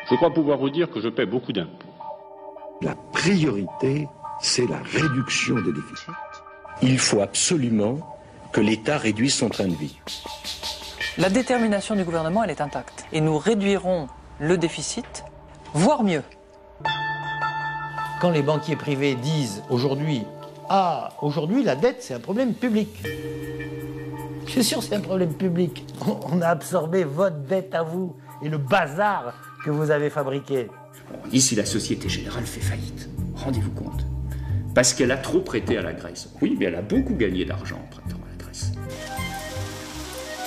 Je crois pouvoir vous dire que je paie beaucoup d'impôts. La priorité, c'est la réduction des déficits. Il faut absolument que l'État réduise son train de vie. La détermination du gouvernement, elle est intacte. Et nous réduirons le déficit, voire mieux. Quand les banquiers privés disent aujourd'hui, ah, aujourd'hui la dette c'est un problème public. Je suis sûr que c'est un problème public. On a absorbé votre dette à vous et le bazar que vous avez fabriqué. Bon, ici, la Société Générale fait faillite. Rendez-vous compte. Parce qu'elle a trop prêté à la Grèce. Oui, mais elle a beaucoup gagné d'argent en prêtant à la Grèce.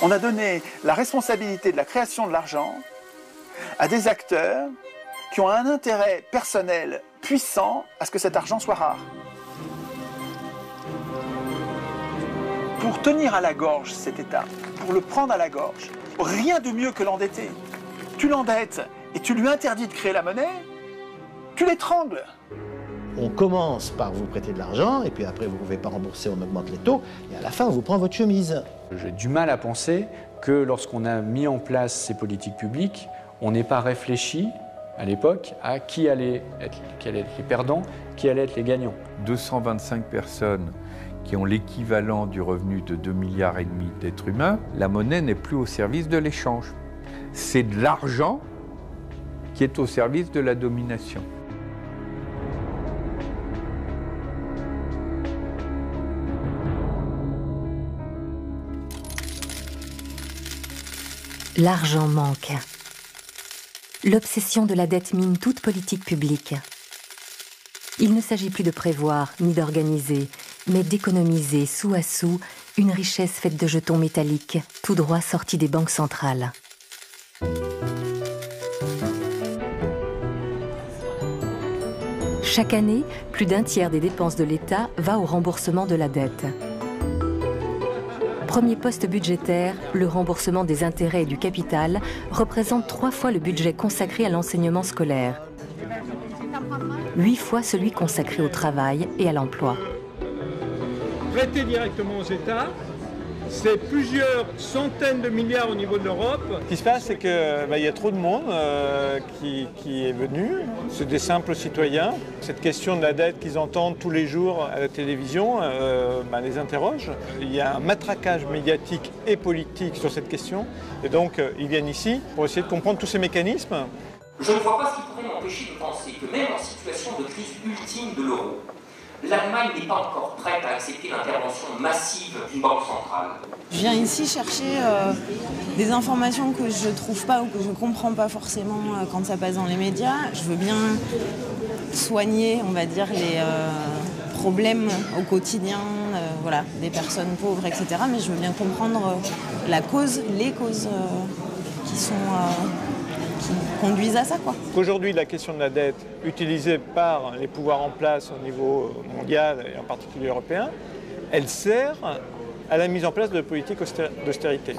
On a donné la responsabilité de la création de l'argent à des acteurs qui ont un intérêt personnel puissant à ce que cet argent soit rare. Pour tenir à la gorge cet État, pour le prendre à la gorge, rien de mieux que l'endetter. Tu l'endettes et tu lui interdis de créer la monnaie, tu l'étrangles. On commence par vous prêter de l'argent, et puis après vous ne pouvez pas rembourser, on augmente les taux, et à la fin on vous prend votre chemise. J'ai du mal à penser que lorsqu'on a mis en place ces politiques publiques, on n'ait pas réfléchi à l'époque à qui allaient être les perdants, qui allaient être les gagnants. 225 personnes qui ont l'équivalent du revenu de 2,5 milliards d'êtres humains, la monnaie n'est plus au service de l'échange. C'est de l'argent qui est au service de la domination. L'argent manque. L'obsession de la dette mine toute politique publique. Il ne s'agit plus de prévoir ni d'organiser, mais d'économiser sou à sou une richesse faite de jetons métalliques, tout droit sortis des banques centrales. Chaque année, plus d'un tiers des dépenses de l'État va au remboursement de la dette. Premier poste budgétaire, le remboursement des intérêts et du capital représente 3 fois le budget consacré à l'enseignement scolaire, 8 fois celui consacré au travail et à l'emploi. Prêter directement aux États, c'est plusieurs centaines de milliards au niveau de l'Europe. Ce qui se passe, c'est qu'il y a trop de monde qui est venu. C'est des simples citoyens. Cette question de la dette qu'ils entendent tous les jours à la télévision les interroge. Il y a un matraquage médiatique et politique sur cette question. Et donc, ils viennent ici pour essayer de comprendre tous ces mécanismes. Je ne vois pas ce qui pourrait m'empêcher de penser que même en situation de crise ultime de l'euro, l'Allemagne n'est pas encore prête à accepter l'intervention massive d'une banque centrale. Je viens ici chercher des informations que je ne trouve pas ou que je ne comprends pas forcément quand ça passe dans les médias. Je veux bien soigner, on va dire, les problèmes au quotidien des personnes pauvres, etc. Mais je veux bien comprendre les causes qui conduisent à ça, quoi. Aujourd'hui, la question de la dette, utilisée par les pouvoirs en place au niveau mondial et en particulier européen, elle sert à la mise en place de politiques d'austérité.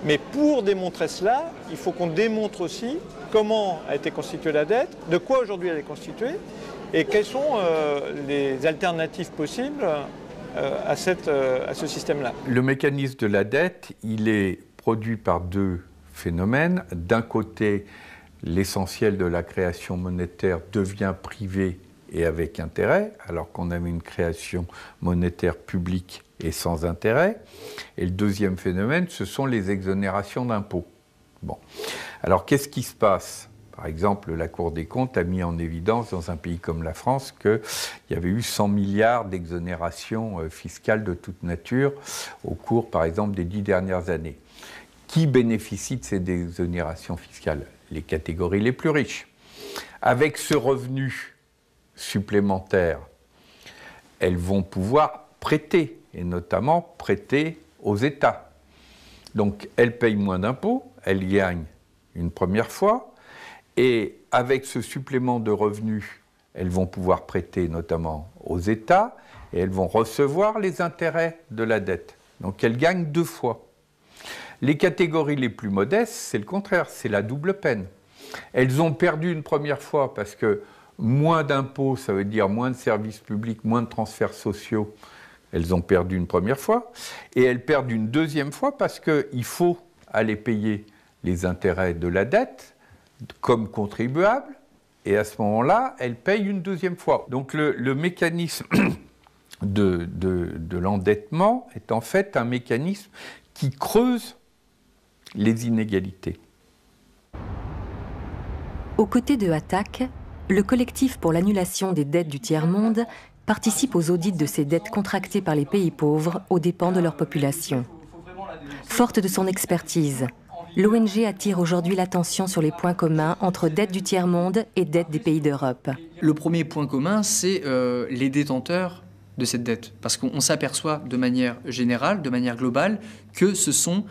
Mais pour démontrer cela, il faut qu'on démontre aussi comment a été constituée la dette, de quoi aujourd'hui elle est constituée, et quelles sont les alternatives possibles à ce système-là. Le mécanisme de la dette, il est produit par 2 phénomènes. D'un côté, l'essentiel de la création monétaire devient privé et avec intérêt, alors qu'on avait une création monétaire publique et sans intérêt. Et le deuxième phénomène, ce sont les exonérations d'impôts. Bon. Alors, qu'est-ce qui se passe ? Par exemple, la Cour des comptes a mis en évidence dans un pays comme la France qu'il y avait eu 100 milliards d'exonérations fiscales de toute nature au cours, par exemple, des 10 dernières années. Qui bénéficie de ces exonérations fiscales ? Les catégories les plus riches. Avec ce revenu supplémentaire, elles vont pouvoir prêter, et notamment prêter aux États. Donc elles payent moins d'impôts, elles gagnent une première fois, et avec ce supplément de revenus, elles vont pouvoir prêter notamment aux États, et elles vont recevoir les intérêts de la dette. Donc elles gagnent 2 fois. Les catégories les plus modestes, c'est le contraire, c'est la double peine. Elles ont perdu une première fois parce que moins d'impôts, ça veut dire moins de services publics, moins de transferts sociaux. Elles ont perdu une première fois. Et elles perdent une deuxième fois parce qu'il faut aller payer les intérêts de la dette. comme contribuable, et à ce moment-là, elle paye une deuxième fois. Donc le mécanisme de l'endettement est en fait un mécanisme qui creuse les inégalités. Aux côtés de Attac, le collectif pour l'annulation des dettes du tiers-monde participe aux audits de ces dettes contractées par les pays pauvres aux dépens de leur population. Forte de son expertise, l'ONG attire aujourd'hui l'attention sur les points communs entre dettes du tiers-monde et dettes des pays d'Europe. Le premier point commun, c'est les détenteurs de cette dette. Parce qu'on s'aperçoit de manière générale, de manière globale, que ce sont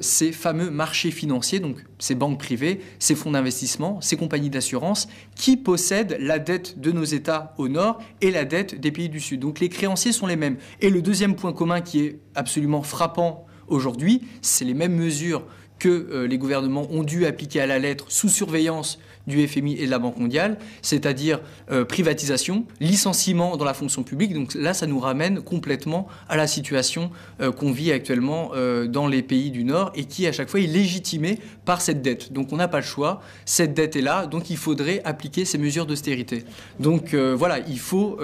ces fameux marchés financiers, donc ces banques privées, ces fonds d'investissement, ces compagnies d'assurance, qui possèdent la dette de nos États au nord et la dette des pays du sud. Donc les créanciers sont les mêmes. Et le deuxième point commun qui est absolument frappant aujourd'hui, c'est les mêmes mesures que les gouvernements ont dû appliquer à la lettre sous surveillance du FMI et de la Banque mondiale, c'est-à-dire privatisation, licenciement dans la fonction publique. Donc là, ça nous ramène complètement à la situation qu'on vit actuellement dans les pays du Nord et qui, à chaque fois, est légitimée par cette dette. Donc on n'a pas le choix, cette dette est là, donc il faudrait appliquer ces mesures d'austérité. Donc voilà, il faut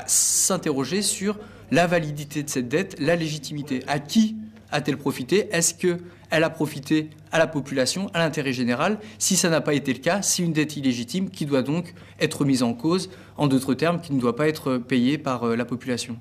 s'interroger sur la validité de cette dette, la légitimité. À qui a-t-elle profité? Est-ce qu'elle a profité à la population, à l'intérêt général? Si ça n'a pas été le cas, c'est une dette illégitime qui doit donc être mise en cause, en d'autres termes, qui ne doit pas être payée par la population.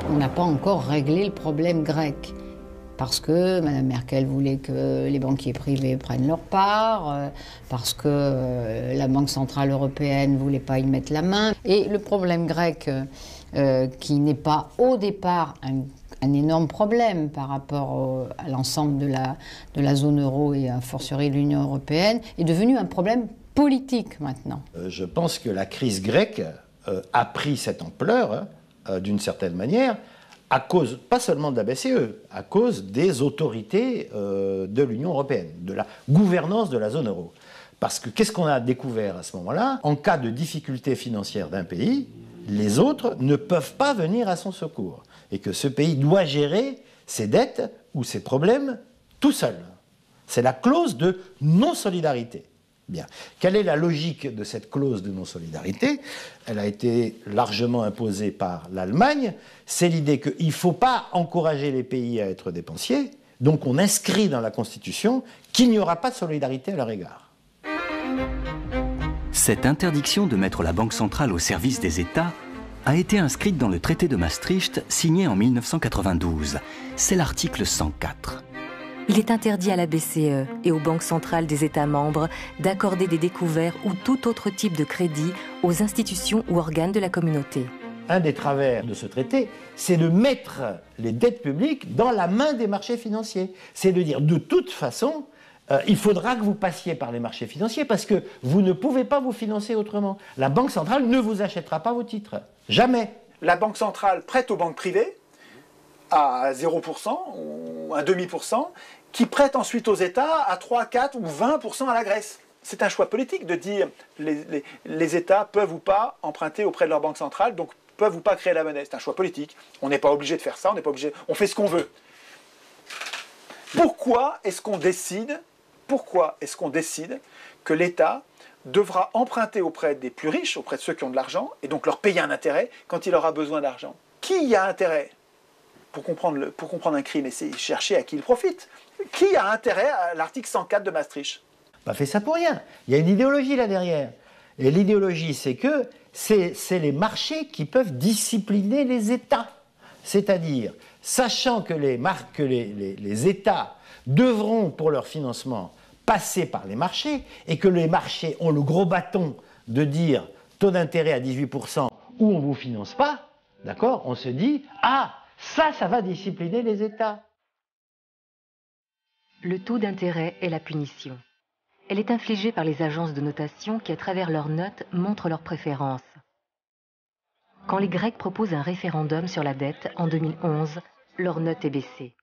On n'a pas encore réglé le problème grec. Parce que Mme Merkel voulait que les banquiers privés prennent leur part, parce que la Banque centrale européenne ne voulait pas y mettre la main. Et le problème grec, qui n'est pas au départ un énorme problème par rapport à l'ensemble de la zone euro et a fortiori de l'Union européenne, est devenu un problème politique maintenant. Je pense que la crise grecque a pris cette ampleur, d'une certaine manière, à cause, pas seulement de la BCE, à cause des autorités de l'Union européenne, de la gouvernance de la zone euro. Parce que qu'est-ce qu'on a découvert à ce moment-là? En cas de difficulté financière d'un pays, les autres ne peuvent pas venir à son secours. Et que ce pays doit gérer ses dettes ou ses problèmes tout seul. C'est la clause de non-solidarité. Bien. Quelle est la logique de cette clause de non-solidarité? Elle a été largement imposée par l'Allemagne. C'est l'idée qu'il ne faut pas encourager les pays à être dépensiers, donc on inscrit dans la Constitution qu'il n'y aura pas de solidarité à leur égard. Cette interdiction de mettre la Banque centrale au service des États a été inscrite dans le traité de Maastricht signé en 1992. C'est l'article 104. Il est interdit à la BCE et aux banques centrales des États membres d'accorder des découverts ou tout autre type de crédit aux institutions ou organes de la communauté. Un des travers de ce traité, c'est de mettre les dettes publiques dans la main des marchés financiers. C'est de dire, de toute façon, il faudra que vous passiez par les marchés financiers parce que vous ne pouvez pas vous financer autrement. La Banque centrale ne vous achètera pas vos titres. Jamais. La Banque centrale prête aux banques privées à 0% ou 1,5%, qui prête ensuite aux États à 3, 4 ou 20% à la Grèce. C'est un choix politique de dire les États peuvent ou pas emprunter auprès de leur banque centrale, donc peuvent ou pas créer la monnaie. C'est un choix politique. On n'est pas obligé de faire ça, on n'est pas obligé, on fait ce qu'on veut. Pourquoi est-ce qu'on décide que l'État devra emprunter auprès des plus riches, auprès de ceux qui ont de l'argent, et donc leur payer un intérêt quand il aura besoin d'argent? Qui y a intérêt? Pour comprendre un crime, essayez de chercher à qui il profite. Qui a intérêt à l'article 104 de Maastricht? Pas fait ça pour rien. Il y a une idéologie là derrière. Et l'idéologie, c'est que c'est les marchés qui peuvent discipliner les États. C'est-à-dire, sachant que les États devront, pour leur financement, passer par les marchés, et que les marchés ont le gros bâton de dire taux d'intérêt à 18% ou on ne vous finance pas, d'accord, on se dit, ah, ça va discipliner les États. Le taux d'intérêt est la punition. Elle est infligée par les agences de notation qui, à travers leurs notes, montrent leurs préférences. Quand les Grecs proposent un référendum sur la dette en 2011, leur note est baissée.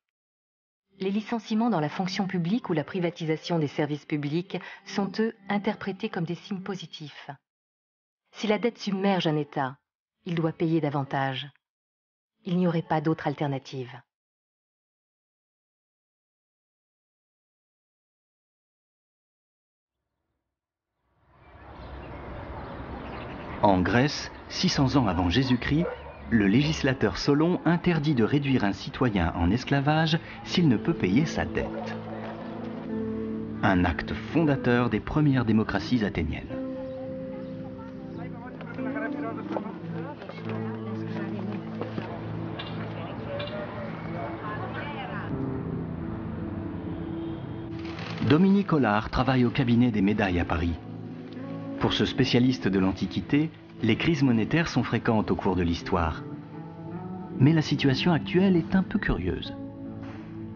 Les licenciements dans la fonction publique ou la privatisation des services publics sont, eux, interprétés comme des signes positifs. Si la dette submerge un État, il doit payer davantage. Il n'y aurait pas d'autre alternative. En Grèce, 600 ans avant Jésus-Christ, le législateur Solon interdit de réduire un citoyen en esclavage s'il ne peut payer sa dette. Un acte fondateur des premières démocraties athéniennes. Dominique Hollard travaille au cabinet des médailles à Paris. Pour ce spécialiste de l'Antiquité, les crises monétaires sont fréquentes au cours de l'histoire. Mais la situation actuelle est un peu curieuse.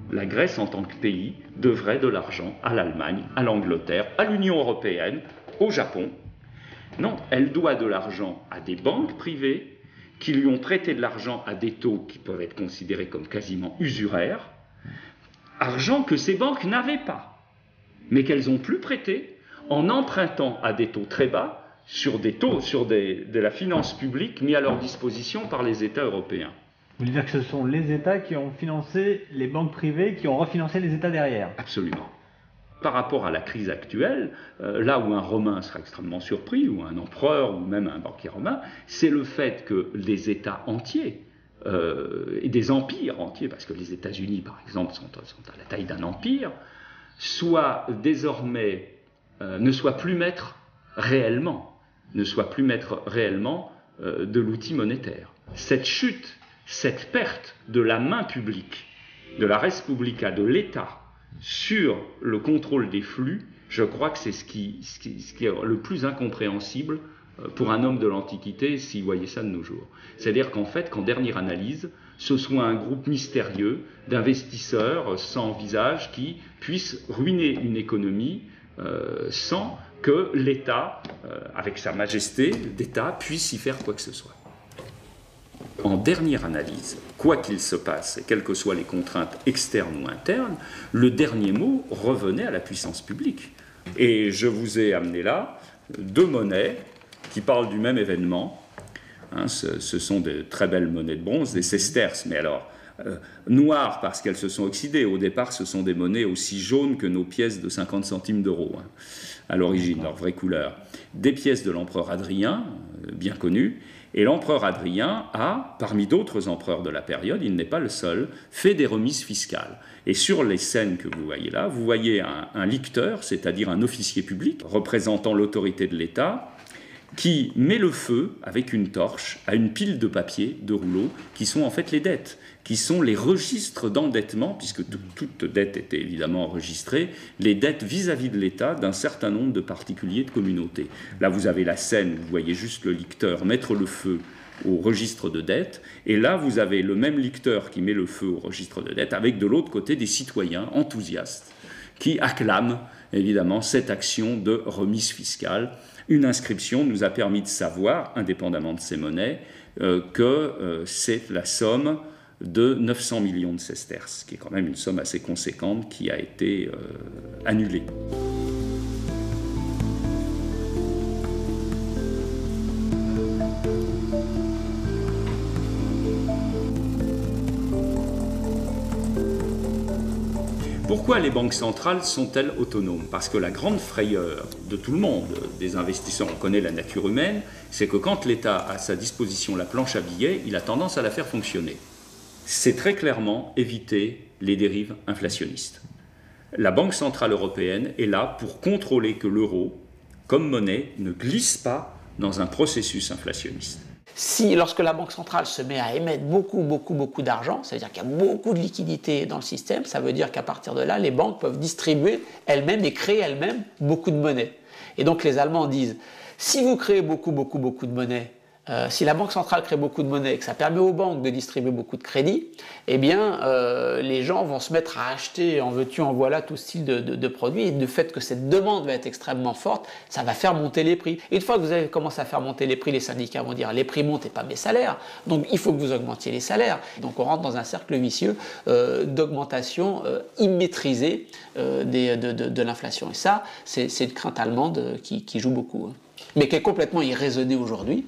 La Grèce, en tant que pays, devrait de l'argent à l'Allemagne, à l'Angleterre, à l'Union européenne, au Japon. Non, elle doit de l'argent à des banques privées qui lui ont prêté de l'argent à des taux qui peuvent être considérés comme quasiment usuraires, argent que ces banques n'avaient pas, mais qu'elles ont pu prêter en empruntant à des taux très bas sur des taux, de la finance publique mis à leur disposition par les États européens. Vous voulez dire que ce sont les États qui ont financé les banques privées, qui ont refinancé les États derrière? Absolument. Par rapport à la crise actuelle, là où un Romain sera extrêmement surpris, ou un empereur, ou même un banquier romain, c'est le fait que les États entiers, et des empires entiers, parce que les États-Unis, par exemple, sont à la taille d'un empire, soient désormais, ne soient plus maîtres réellement, de l'outil monétaire. Cette chute, cette perte de la main publique, de la res publica, de l'État, sur le contrôle des flux, je crois que c'est ce qui est le plus incompréhensible pour un homme de l'Antiquité s'il voyait ça de nos jours. C'est-à-dire qu'en fait, qu'en dernière analyse, ce soit un groupe mystérieux d'investisseurs sans visage qui puisse ruiner une économie sans que l'État, avec sa majesté d'État, puisse y faire quoi que ce soit. En dernière analyse, quoi qu'il se passe, et quelles que soient les contraintes externes ou internes, le dernier mot revenait à la puissance publique. Et je vous ai amené là deux monnaies qui parlent du même événement. Ce sont de très belles monnaies de bronze, des sesterces, mais alors noires parce qu'elles se sont oxydées. Au départ, ce sont des monnaies aussi jaunes que nos pièces de 50 centimes d'euros, à l'origine, leur vraie couleur. Des pièces de l'empereur Hadrien, bien connues. Et l'empereur Hadrien a, parmi d'autres empereurs de la période, il n'est pas le seul, fait des remises fiscales. Et sur les scènes que vous voyez là, vous voyez un licteur, c'est-à-dire un officier public représentant l'autorité de l'État, qui met le feu avec une torche à une pile de papier, de rouleaux, qui sont en fait les dettes, qui sont les registres d'endettement, puisque toute dette était évidemment enregistrée, les dettes vis-à-vis de l'État d'un certain nombre de particuliers de communautés. Là, vous avez la scène, vous voyez juste le licteur mettre le feu au registre de dettes, et là, vous avez le même licteur qui met le feu au registre de dettes, avec de l'autre côté des citoyens enthousiastes qui acclament évidemment cette action de remise fiscale. Une inscription nous a permis de savoir, indépendamment de ces monnaies, que c'est la somme de 900 millions de sesterces, qui est quand même une somme assez conséquente qui a été annulée. Pourquoi les banques centrales sont-elles autonomes? Parce que la grande frayeur de tout le monde, des investisseurs, on connaît la nature humaine, c'est que quand l'État a à sa disposition la planche à billets, il a tendance à la faire fonctionner. C'est très clairement éviter les dérives inflationnistes. La Banque centrale européenne est là pour contrôler que l'euro, comme monnaie, ne glisse pas dans un processus inflationniste. Si, lorsque la Banque centrale se met à émettre beaucoup d'argent, c'est-à-dire qu'il y a beaucoup de liquidités dans le système, ça veut dire qu'à partir de là, les banques peuvent distribuer elles-mêmes et créer elles-mêmes beaucoup de monnaie. Et donc les Allemands disent, si vous créez beaucoup de monnaie, Si la Banque centrale crée beaucoup de monnaie et que ça permet aux banques de distribuer beaucoup de crédits, eh bien, les gens vont se mettre à acheter en veux-tu, en voilà tout style de produits. Et du fait que cette demande va être extrêmement forte, ça va faire monter les prix. Et une fois que vous avez commencé à faire monter les prix, les syndicats vont dire les prix montent et pas mes salaires. Donc il faut que vous augmentiez les salaires. Donc on rentre dans un cercle vicieux d'augmentation immaîtrisée de l'inflation. Et ça, c'est une crainte allemande qui joue beaucoup, hein. Mais qui est complètement irraisonnée aujourd'hui.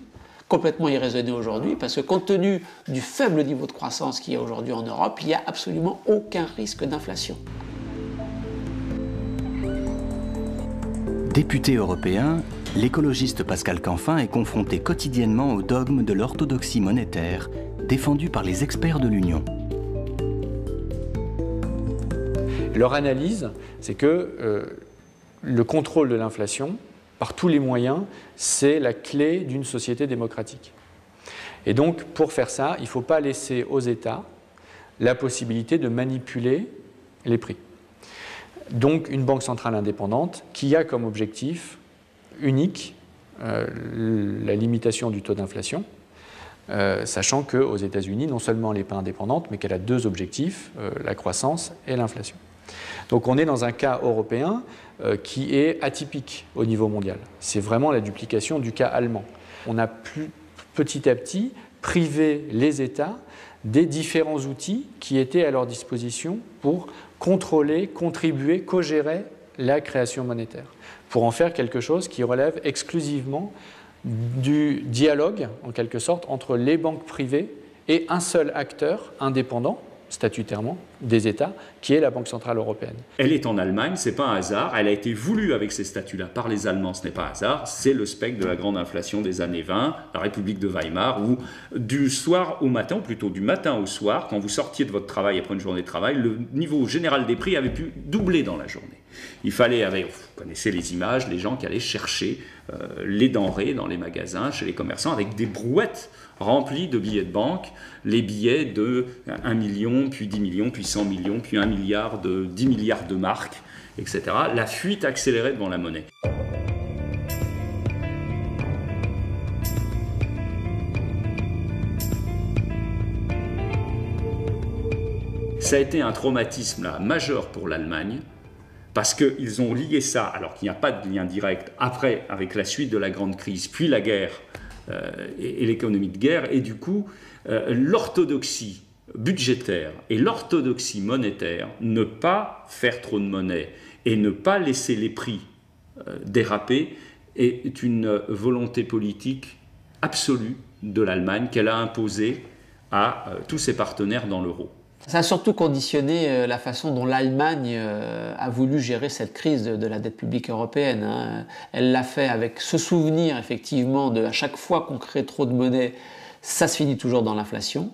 Parce que compte tenu du faible niveau de croissance qu'il y a aujourd'hui en Europe, il n'y a absolument aucun risque d'inflation. Député européen, l'écologiste Pascal Canfin est confronté quotidiennement au dogme de l'orthodoxie monétaire, défendu par les experts de l'Union. Leur analyse, c'est que le contrôle de l'inflation, par tous les moyens, c'est la clé d'une société démocratique. Et donc, pour faire ça, il ne faut pas laisser aux États la possibilité de manipuler les prix. Donc, une banque centrale indépendante qui a comme objectif unique la limitation du taux d'inflation, sachant qu'aux États-Unis, non seulement elle n'est pas indépendante, mais qu'elle a deux objectifs, la croissance et l'inflation. Donc on est dans un cas européen qui est atypique au niveau mondial. C'est vraiment la duplication du cas allemand. On a petit à petit privé les États des différents outils qui étaient à leur disposition pour contrôler, contribuer, co-gérer la création monétaire, pour en faire quelque chose qui relève exclusivement du dialogue, en quelque sorte, entre les banques privées et un seul acteur indépendant, statutairement, des États, qui est la Banque centrale européenne. Elle est en Allemagne, c'est pas un hasard, elle a été voulue avec ces statuts-là par les Allemands, ce n'est pas un hasard, c'est le spectre de la grande inflation des années 20, la République de Weimar, où du soir au matin, ou plutôt du matin au soir, quand vous sortiez de votre travail après une journée de travail, le niveau général des prix avait pu doubler dans la journée. Il fallait, vous connaissez les images, les gens qui allaient chercher les denrées dans les magasins, chez les commerçants, avec des brouettes remplies de billets de banque, les billets de 1 million, puis 10 millions, puis 100 millions, puis 1 milliard, 10 milliards de marques, etc. La fuite accélérée devant la monnaie. Ça a été un traumatisme là, majeur pour l'Allemagne, parce qu'ils ont lié ça, alors qu'il n'y a pas de lien direct, après, avec la suite de la grande crise, puis la guerre et l'économie de guerre, et du coup, l'orthodoxie budgétaire et l'orthodoxie monétaire, ne pas faire trop de monnaie et ne pas laisser les prix déraper, est une volonté politique absolue de l'Allemagne qu'elle a imposée à tous ses partenaires dans l'euro. Ça a surtout conditionné la façon dont l'Allemagne a voulu gérer cette crise de la dette publique européenne, hein. Elle l'a fait avec ce souvenir, effectivement, de à chaque fois qu'on crée trop de monnaie, ça se finit toujours dans l'inflation.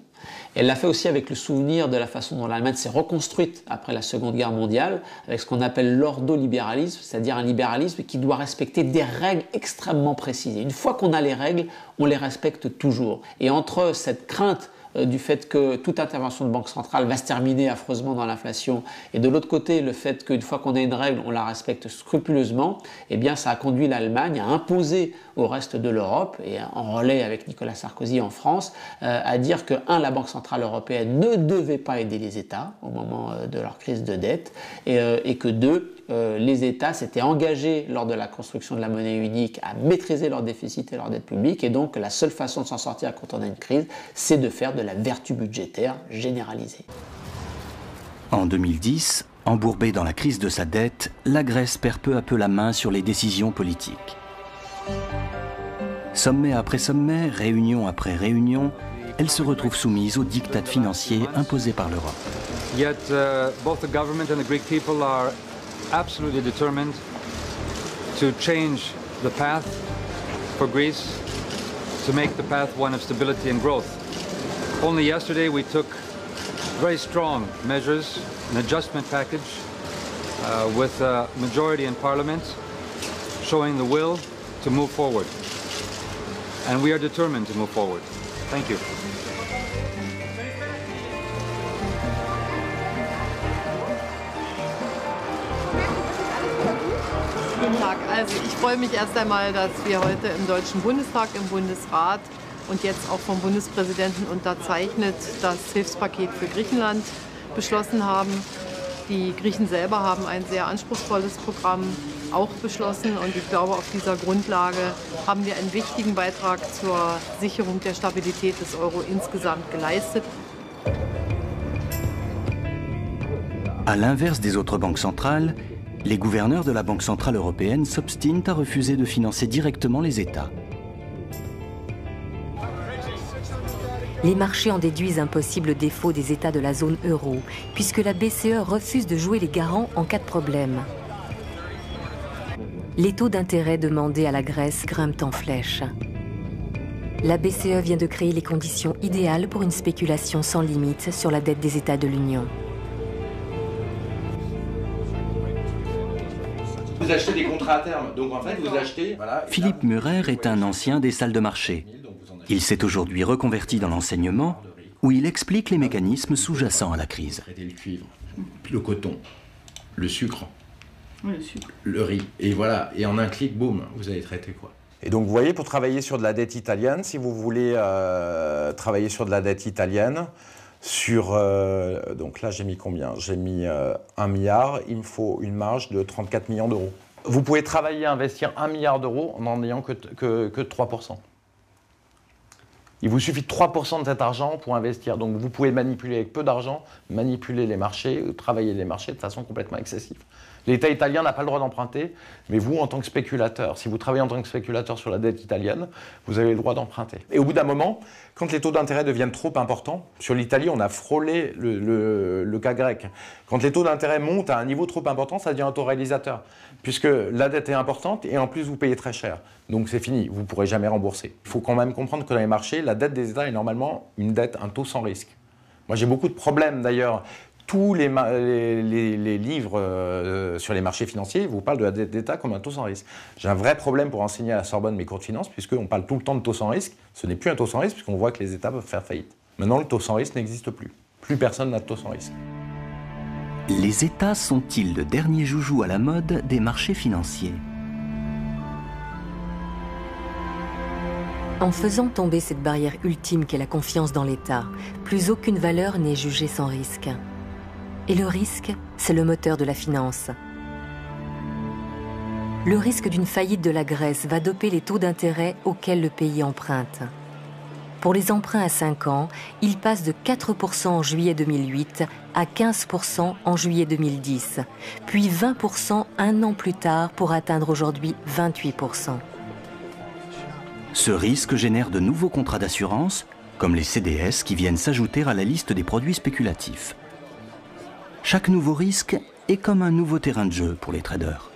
Elle l'a fait aussi avec le souvenir de la façon dont l'Allemagne s'est reconstruite après la Seconde Guerre mondiale, avec ce qu'on appelle l'ordolibéralisme, c'est-à-dire un libéralisme qui doit respecter des règles extrêmement précises. Et une fois qu'on a les règles, on les respecte toujours. Et entre cette crainte du fait que toute intervention de banque centrale va se terminer affreusement dans l'inflation, et de l'autre côté le fait qu'une fois qu'on a une règle, on la respecte scrupuleusement, eh bien ça a conduit l'Allemagne à imposer au reste de l'Europe, et en relais avec Nicolas Sarkozy en France, à dire que, la Banque centrale européenne ne devait pas aider les États au moment de leur crise de dette, et que deux, les États s'étaient engagés lors de la construction de la monnaie unique à maîtriser leur déficit et leur dette publique, et donc la seule façon de s'en sortir quand on a une crise, c'est de faire de la vertu budgétaire généralisée. En 2010, embourbée dans la crise de sa dette, la Grèce perd peu à peu la main sur les décisions politiques. Sommet après sommet, réunion après réunion, elle se retrouve soumise aux diktats financiers imposés par l'Europe. Yet both the government and the Greek people are absolutely determined to change the path for Greece, to make the path one of stability and growth. Only yesterday we took very strong measures, an adjustment package with a majority in Parliament, showing the will to move forward. And we are determined to move forward. Thank you. Guten Tag. Also ich freue mich erst einmal, dass wir heute im Deutschen Bundestag, im Bundesrat und jetzt auch vom Bundespräsidenten unterzeichnet, das Hilfspaket für Griechenland beschlossen haben. Die Griechen selber haben ein sehr anspruchsvolles Programm auch beschlossen und ich glaube, auf dieser Grundlage haben wir einen wichtigen Beitrag zur Sicherung der Stabilität des Euro insgesamt geleistet. À l'inverse des autres banques centrales, les gouverneurs de la Banque centrale européenne s'obstinent à refuser de financer directement les États. Les marchés en déduisent un possible défaut des États de la zone euro, puisque la BCE refuse de jouer les garants en cas de problème. Les taux d'intérêt demandés à la Grèce grimpent en flèche. La BCE vient de créer les conditions idéales pour une spéculation sans limite sur la dette des États de l'Union. Vous achetez des contrats à terme, donc en fait vous achetez... Voilà, Philippe Murer est un ancien des salles de marché. Il s'est aujourd'hui reconverti dans l'enseignement, où il explique les mécanismes sous-jacents à la crise. Le cuivre, puis le coton, le sucre, Oui, le sucre, le riz, et voilà, et en un clic, boum, vous avez traité quoi. Et donc vous voyez, pour travailler sur de la dette italienne, si vous voulez travailler sur de la dette italienne, donc là j'ai mis combien? J'ai mis 1 milliard, il me faut une marge de 34 millions d'euros. Vous pouvez travailler, investir 1 milliard d'euros en n'en ayant que 3%. Il vous suffit de 3% de cet argent pour investir. Donc vous pouvez manipuler avec peu d'argent, manipuler les marchés, travailler les marchés de façon complètement excessive. L'État italien n'a pas le droit d'emprunter, mais vous, en tant que spéculateur, si vous travaillez en tant que spéculateur sur la dette italienne, vous avez le droit d'emprunter. Et au bout d'un moment, quand les taux d'intérêt deviennent trop importants, sur l'Italie, on a frôlé le cas grec. Quand les taux d'intérêt montent à un niveau trop important, ça devient autoréalisateur, puisque la dette est importante et en plus vous payez très cher. Donc c'est fini, vous ne pourrez jamais rembourser. Il faut quand même comprendre que dans les marchés, la dette des États est normalement un taux sans risque. Moi j'ai beaucoup de problèmes d'ailleurs. Tous les livres sur les marchés financiers vous parlent de la dette d'État comme un taux sans risque. J'ai un vrai problème pour enseigner à la Sorbonne mes cours de finance, puisqu'on parle tout le temps de taux sans risque. Ce n'est plus un taux sans risque, puisqu'on voit que les États peuvent faire faillite. Maintenant, le taux sans risque n'existe plus. Plus personne n'a de taux sans risque. Les États sont-ils le dernier joujou à la mode des marchés financiers? En faisant tomber cette barrière ultime qu'est la confiance dans l'État, plus aucune valeur n'est jugée sans risque. Et le risque, c'est le moteur de la finance. Le risque d'une faillite de la Grèce va doper les taux d'intérêt auxquels le pays emprunte. Pour les emprunts à 5 ans, ils passent de 4% en juillet 2008 à 15% en juillet 2010, puis 20% un an plus tard pour atteindre aujourd'hui 28%. Ce risque génère de nouveaux contrats d'assurance, comme les CDS qui viennent s'ajouter à la liste des produits spéculatifs. Chaque nouveau risque est comme un nouveau terrain de jeu pour les traders.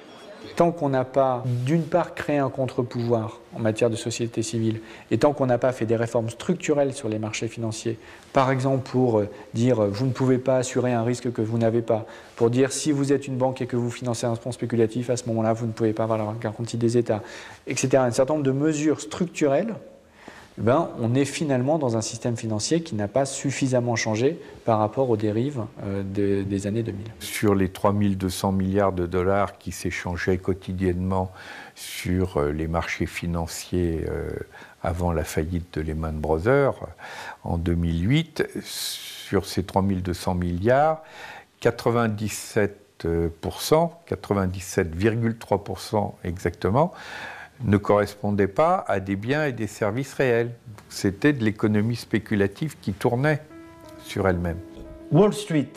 Tant qu'on n'a pas, d'une part, créé un contre-pouvoir en matière de société civile, et tant qu'on n'a pas fait des réformes structurelles sur les marchés financiers, par exemple pour dire vous ne pouvez pas assurer un risque que vous n'avez pas, pour dire si vous êtes une banque et que vous financez un fonds spéculatif, à ce moment-là, vous ne pouvez pas avoir la garantie des États, etc. Un certain nombre de mesures structurelles, on est finalement dans un système financier qui n'a pas suffisamment changé par rapport aux dérives des années 2000. Sur les 3200 milliards de dollars qui s'échangeaient quotidiennement sur les marchés financiers avant la faillite de Lehman Brothers en 2008, sur ces 3200 milliards, 97,3% exactement, ne correspondait pas à des biens et des services réels. C'était de l'économie spéculative qui tournait sur elle-même. Wall Street,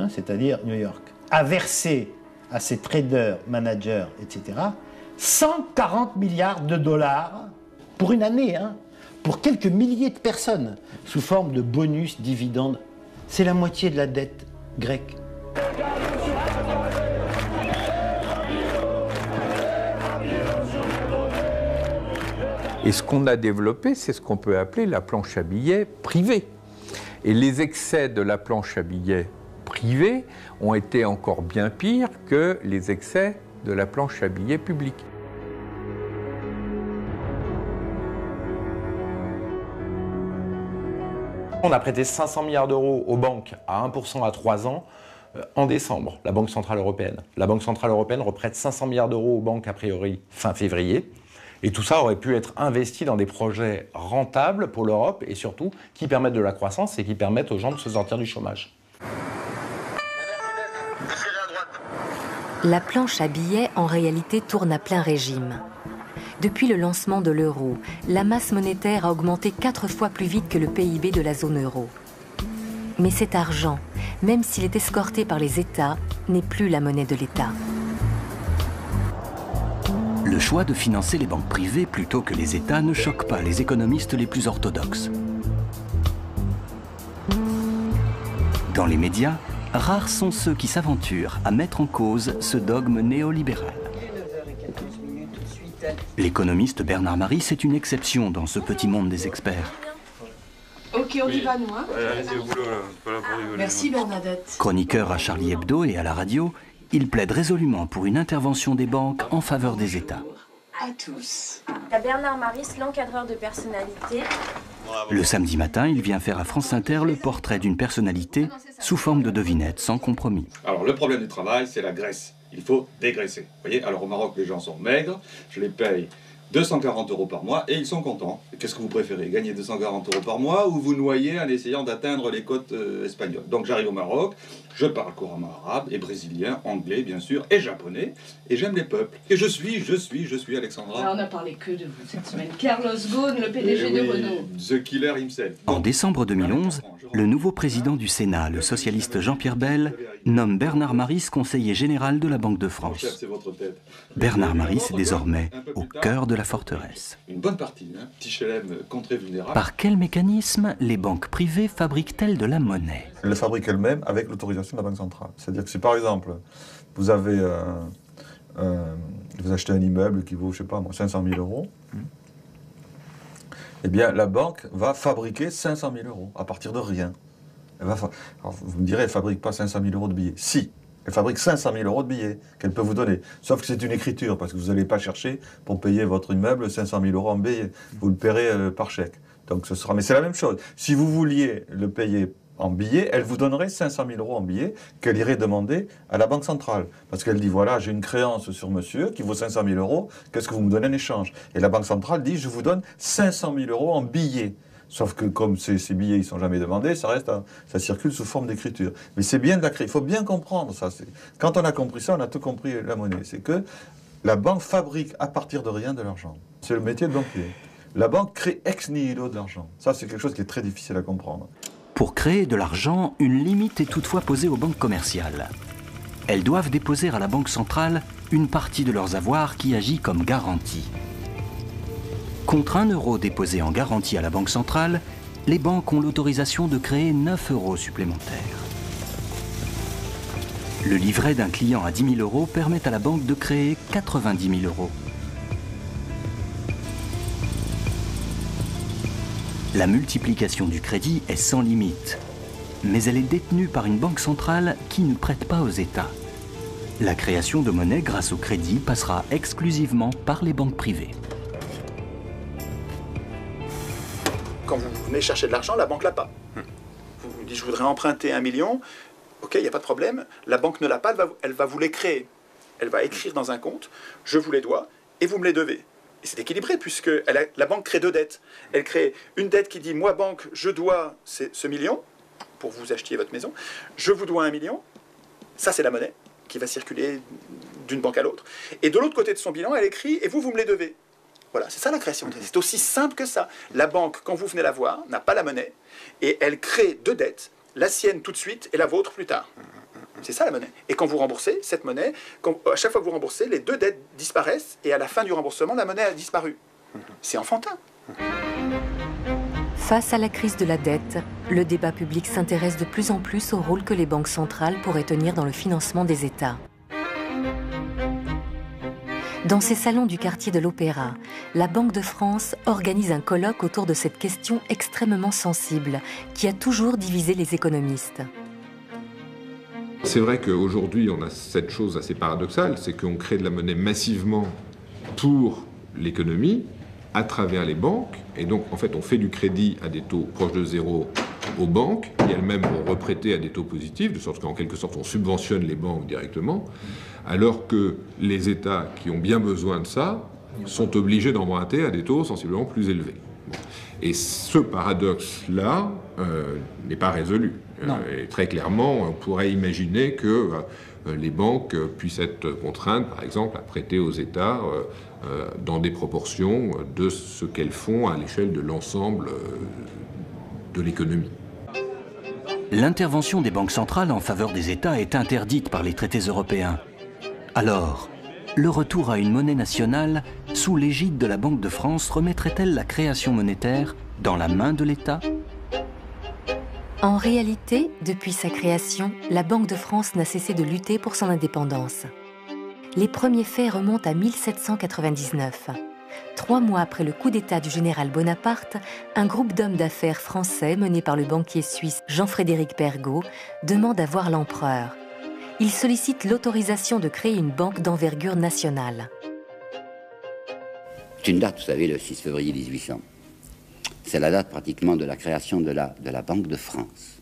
c'est-à-dire New York, a versé à ses traders, managers, etc., 140 milliards de dollars pour une année, pour quelques milliers de personnes, sous forme de bonus, dividendes. C'est la moitié de la dette grecque. Et ce qu'on a développé, c'est ce qu'on peut appeler la planche à billets privée. Et les excès de la planche à billets privée ont été encore bien pires que les excès de la planche à billets publique. On a prêté 500 milliards d'euros aux banques à 1% à 3 ans en décembre, la Banque Centrale Européenne. La Banque Centrale Européenne reprête 500 milliards d'euros aux banques a priori fin février. Et tout ça aurait pu être investi dans des projets rentables pour l'Europe et surtout qui permettent de la croissance et qui permettent aux gens de se sortir du chômage. La planche à billets, en réalité, tourne à plein régime. Depuis le lancement de l'euro, la masse monétaire a augmenté 4 fois plus vite que le PIB de la zone euro. Mais cet argent, même s'il est escorté par les États, n'est plus la monnaie de l'État. Le choix de financer les banques privées plutôt que les États ne choque pas les économistes les plus orthodoxes. Dans les médias, rares sont ceux qui s'aventurent à mettre en cause ce dogme néolibéral. L'économiste Bernard Maris est une exception dans ce petit monde des experts. Ok, on y va, nous. Hein. Allez-y au boulot, là. Pas là pour rigoler. Merci, Bernadette. Chroniqueur à Charlie Hebdo et à la radio, il plaide résolument pour une intervention des banques en faveur des États. À tous. Il y a Bernard Maris, l'encadreur de personnalité. Le samedi matin, il vient faire à France Inter le portrait d'une personnalité sous forme de devinette, sans compromis. Alors, le problème du travail, c'est la graisse. Il faut dégraisser. Vous voyez, alors au Maroc, les gens sont maigres, je les paye 240 € par mois et ils sont contents. Qu'est-ce que vous préférez, gagner 240 € par mois ou vous noyer en essayant d'atteindre les côtes espagnoles? Donc j'arrive au Maroc, je parle couramment arabe et brésilien, anglais bien sûr, et japonais, et j'aime les peuples. Et je suis Alexandra. Alors, on n'a parlé que de vous cette semaine. Carlos Ghosn, le PDG de Renault. The killer himself. En décembre 2011, le nouveau président du Sénat, le socialiste Jean-Pierre Bel, nomme Bernard Maris conseiller général de la Banque de France. Bernard Maris est désormais au cœur de la forteresse. Une bonne partie, hein, petit HLM contrée vulnérable. Par quel mécanisme les banques privées fabriquent-elles de la monnaie? Elles le fabriquent elles-mêmes avec l'autorisation de la Banque centrale. C'est-à-dire que si par exemple, vous avez vous achetez un immeuble qui vaut, je sais pas moi, 500 000 €, eh bien la banque va fabriquer 500 000 € à partir de rien. Alors, vous me direz, elle ne fabrique pas 500 000 € de billets. Si, elle fabrique 500 000 € de billets qu'elle peut vous donner. Sauf que c'est une écriture, parce que vous n'allez pas chercher pour payer votre immeuble 500 000 € en billets. Vous le paierez par chèque. Donc ce sera. Mais c'est la même chose. Si vous vouliez le payer en billets, elle vous donnerait 500 000 € en billets qu'elle irait demander à la Banque centrale. Parce qu'elle dit, voilà, j'ai une créance sur monsieur qui vaut 500 000 €, qu'est-ce que vous me donnez en échange? Et la Banque centrale dit, je vous donne 500 000 € en billets. Sauf que comme ces billets, ils ne sont jamais demandés, ça circule sous forme d'écriture. Mais c'est bien de la créer. Il faut bien comprendre ça. Quand on a compris ça, on a tout compris la monnaie. C'est que la banque fabrique à partir de rien de l'argent. C'est le métier de banquier. La banque crée ex nihilo de l'argent. Ça, c'est quelque chose qui est très difficile à comprendre. Pour créer de l'argent, une limite est toutefois posée aux banques commerciales. Elles doivent déposer à la Banque centrale une partie de leurs avoirs qui agit comme garantie. Contre 1 € déposé en garantie à la Banque centrale, les banques ont l'autorisation de créer 9 € supplémentaires. Le livret d'un client à 10 000 € permet à la banque de créer 90 000 €. La multiplication du crédit est sans limite, mais elle est détenue par une banque centrale qui ne prête pas aux États. La création de monnaie grâce au crédit passera exclusivement par les banques privées. Quand vous venez chercher de l'argent, la banque l'a pas. Vous dites, je voudrais emprunter 1 million, ok, il n'y a pas de problème, la banque ne l'a pas, elle va vous les créer. Elle va écrire dans un compte, je vous les dois, et vous me les devez. Et c'est équilibré, puisque la banque crée 2 dettes. Elle crée une dette qui dit, moi banque, je dois ce million, pour vous achetiez votre maison, je vous dois 1 million, ça c'est la monnaie, qui va circuler d'une banque à l'autre. Et de l'autre côté de son bilan, elle écrit, et vous me les devez. Voilà, c'est ça la création. C'est aussi simple que ça. La banque, quand vous venez la voir, n'a pas la monnaie, et elle crée 2 dettes, la sienne tout de suite et la vôtre plus tard. C'est ça la monnaie. Et quand vous remboursez cette monnaie, à chaque fois que vous remboursez, les 2 dettes disparaissent, et à la fin du remboursement, la monnaie a disparu. C'est enfantin. Face à la crise de la dette, le débat public s'intéresse de plus en plus au rôle que les banques centrales pourraient tenir dans le financement des États. Dans ces salons du quartier de l'Opéra, la Banque de France organise un colloque autour de cette question extrêmement sensible qui a toujours divisé les économistes. C'est vrai qu'aujourd'hui, on a cette chose assez paradoxale, c'est qu'on crée de la monnaie massivement pour l'économie, à travers les banques, et donc en fait on fait du crédit à des taux proches de 0 aux banques, qui elles-mêmes vont reprêter à des taux positifs, de sorte qu'en quelque sorte on subventionne les banques directement, alors que les États qui ont bien besoin de ça sont obligés d'emprunter à des taux sensiblement plus élevés. Et ce paradoxe-là n'est pas résolu. Et très clairement, on pourrait imaginer que les banques puissent être contraintes, par exemple, à prêter aux États dans des proportions de ce qu'elles font à l'échelle de l'ensemble de l'économie. L'intervention des banques centrales en faveur des États est interdite par les traités européens. Alors, le retour à une monnaie nationale sous l'égide de la Banque de France remettrait-elle la création monétaire dans la main de l'État ? En réalité, depuis sa création, la Banque de France n'a cessé de lutter pour son indépendance. Les premiers faits remontent à 1799. 3 mois après le coup d'État du général Bonaparte, un groupe d'hommes d'affaires français mené par le banquier suisse Jean-Frédéric Pergaud demande à voir l'empereur. Il sollicite l'autorisation de créer une banque d'envergure nationale. C'est une date, vous savez, le 6 février 1800. C'est la date pratiquement de la création de la Banque de France.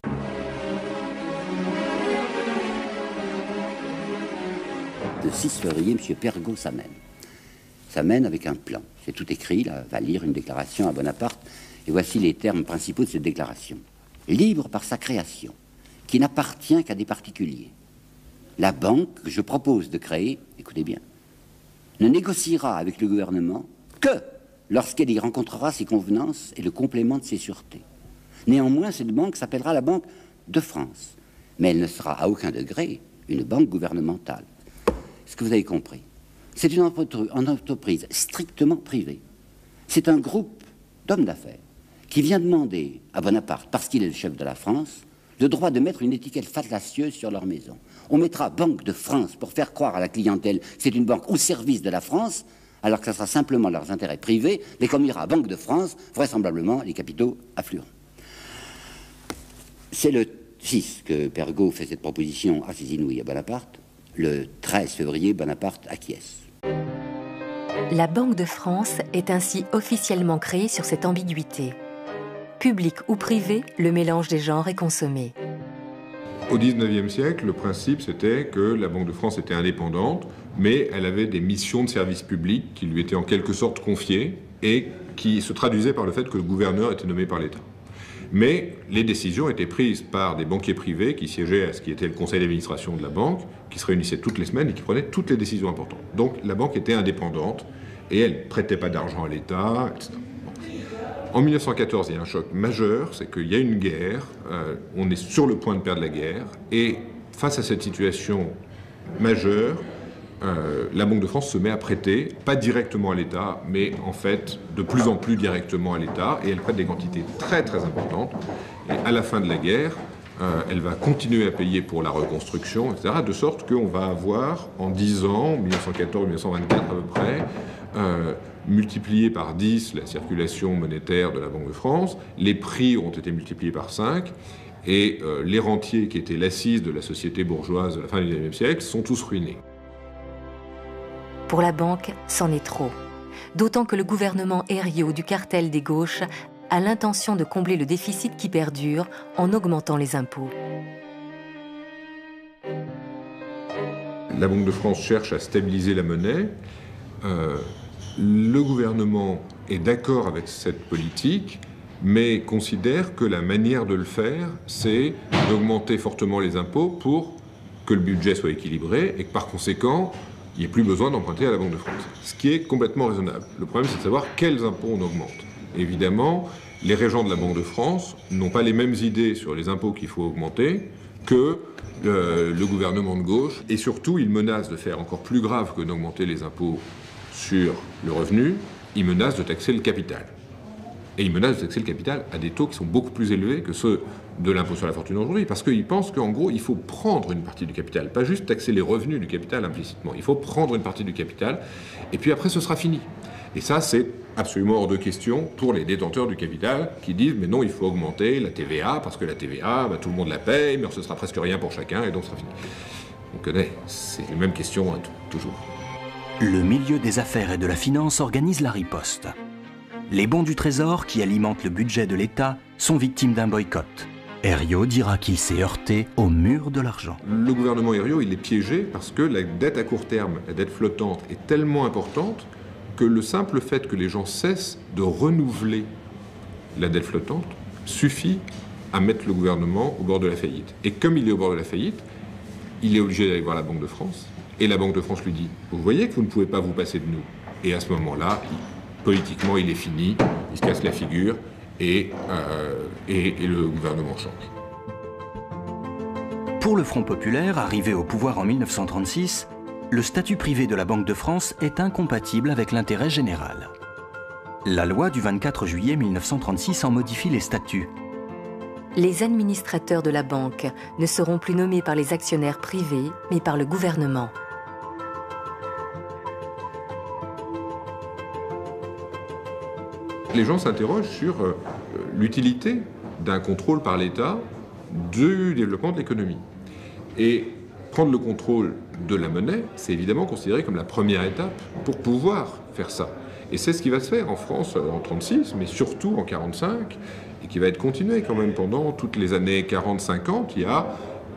Le 6 février, M. Pergaud s'amène avec un plan. C'est tout écrit, là, va lire une déclaration à Bonaparte, et voici les termes principaux de cette déclaration. Libre par sa création, qui n'appartient qu'à des particuliers. La banque que je propose de créer, écoutez bien, ne négociera avec le gouvernement que lorsqu'elle y rencontrera ses convenances et le complément de ses sûretés. Néanmoins, cette banque s'appellera la Banque de France, mais elle ne sera à aucun degré une banque gouvernementale. Est-ce que vous avez compris? C'est une entreprise strictement privée. C'est un groupe d'hommes d'affaires qui vient demander à Bonaparte, parce qu'il est le chef de la France, le droit de mettre une étiquette fallacieuse sur leur maison. On mettra Banque de France pour faire croire à la clientèle que c'est une banque au service de la France, alors que ça sera simplement leurs intérêts privés, mais comme il y aura Banque de France, vraisemblablement les capitaux afflueront. C'est le 6 que Pergaud fait cette proposition assez inouïe à Bonaparte. Le 13 février, Bonaparte acquiesce. La Banque de France est ainsi officiellement créée sur cette ambiguïté. Public ou privé, le mélange des genres est consommé. Au XIXe siècle, le principe c'était que la Banque de France était indépendante, mais elle avait des missions de service public qui lui étaient en quelque sorte confiées et qui se traduisaient par le fait que le gouverneur était nommé par l'État. Mais les décisions étaient prises par des banquiers privés qui siégeaient à ce qui était le conseil d'administration de la banque, qui se réunissaient toutes les semaines et qui prenaient toutes les décisions importantes. Donc la banque était indépendante et elle ne prêtait pas d'argent à l'État, etc. En 1914, il y a un choc majeur, c'est qu'il y a une guerre, on est sur le point de perdre la guerre, et face à cette situation majeure, la Banque de France se met à prêter, pas directement à l'État, mais en fait de plus en plus directement à l'État, et elle prête des quantités très très importantes. Et à la fin de la guerre, elle va continuer à payer pour la reconstruction, etc., de sorte qu'on va avoir en 10 ans, 1914-1924 à peu près, multiplié par 10 la circulation monétaire de la Banque de France, les prix ont été multipliés par 5, et les rentiers qui étaient l'assise de la société bourgeoise de la fin du XIXe siècle sont tous ruinés. Pour la banque, c'en est trop. D'autant que le gouvernement Herriot du cartel des gauches a l'intention de combler le déficit qui perdure en augmentant les impôts. La Banque de France cherche à stabiliser la monnaie. Le gouvernement est d'accord avec cette politique, mais considère que la manière de le faire, c'est d'augmenter fortement les impôts pour que le budget soit équilibré et que par conséquent, il n'y ait plus besoin d'emprunter à la Banque de France. Ce qui est complètement raisonnable. Le problème, c'est de savoir quels impôts on augmente. Évidemment, les régents de la Banque de France n'ont pas les mêmes idées sur les impôts qu'il faut augmenter que le gouvernement de gauche. Et surtout, ils menacent de faire encore plus grave que d'augmenter les impôts sur le revenu, ils menacent de taxer le capital. Et ils menacent de taxer le capital à des taux qui sont beaucoup plus élevés que ceux de l'impôt sur la fortune aujourd'hui, parce qu'ils pensent qu'en gros, il faut prendre une partie du capital, pas juste taxer les revenus du capital implicitement. Il faut prendre une partie du capital, et puis après, ce sera fini. Et ça, c'est absolument hors de question pour les détenteurs du capital qui disent « mais non, il faut augmenter la TVA, parce que la TVA, tout le monde la paye, mais ce sera presque rien pour chacun, et donc ce sera fini. » On connaît, c'est les mêmes questions, hein, toujours. Le milieu des affaires et de la finance organise la riposte. Les bons du Trésor, qui alimentent le budget de l'État, sont victimes d'un boycott. Herriot dira qu'il s'est heurté au mur de l'argent. Le gouvernement Herriot, il est piégé parce que la dette à court terme, la dette flottante, est tellement importante que le simple fait que les gens cessent de renouveler la dette flottante suffit à mettre le gouvernement au bord de la faillite. Et comme il est au bord de la faillite, il est obligé d'aller voir la Banque de France. Et la Banque de France lui dit « Vous voyez que vous ne pouvez pas vous passer de nous ». Et à ce moment-là, politiquement, il est fini, il se casse la figure et le gouvernement change. Pour le Front populaire, arrivé au pouvoir en 1936, le statut privé de la Banque de France est incompatible avec l'intérêt général. La loi du 24 juillet 1936 en modifie les statuts. Les administrateurs de la banque ne seront plus nommés par les actionnaires privés, mais par le gouvernement. Les gens s'interrogent sur l'utilité d'un contrôle par l'État du développement de l'économie. Et prendre le contrôle de la monnaie, c'est évidemment considéré comme la première étape pour pouvoir faire ça. Et c'est ce qui va se faire en France en 1936, mais surtout en 1945, et qui va être continué quand même pendant toutes les années 40-50. Il y a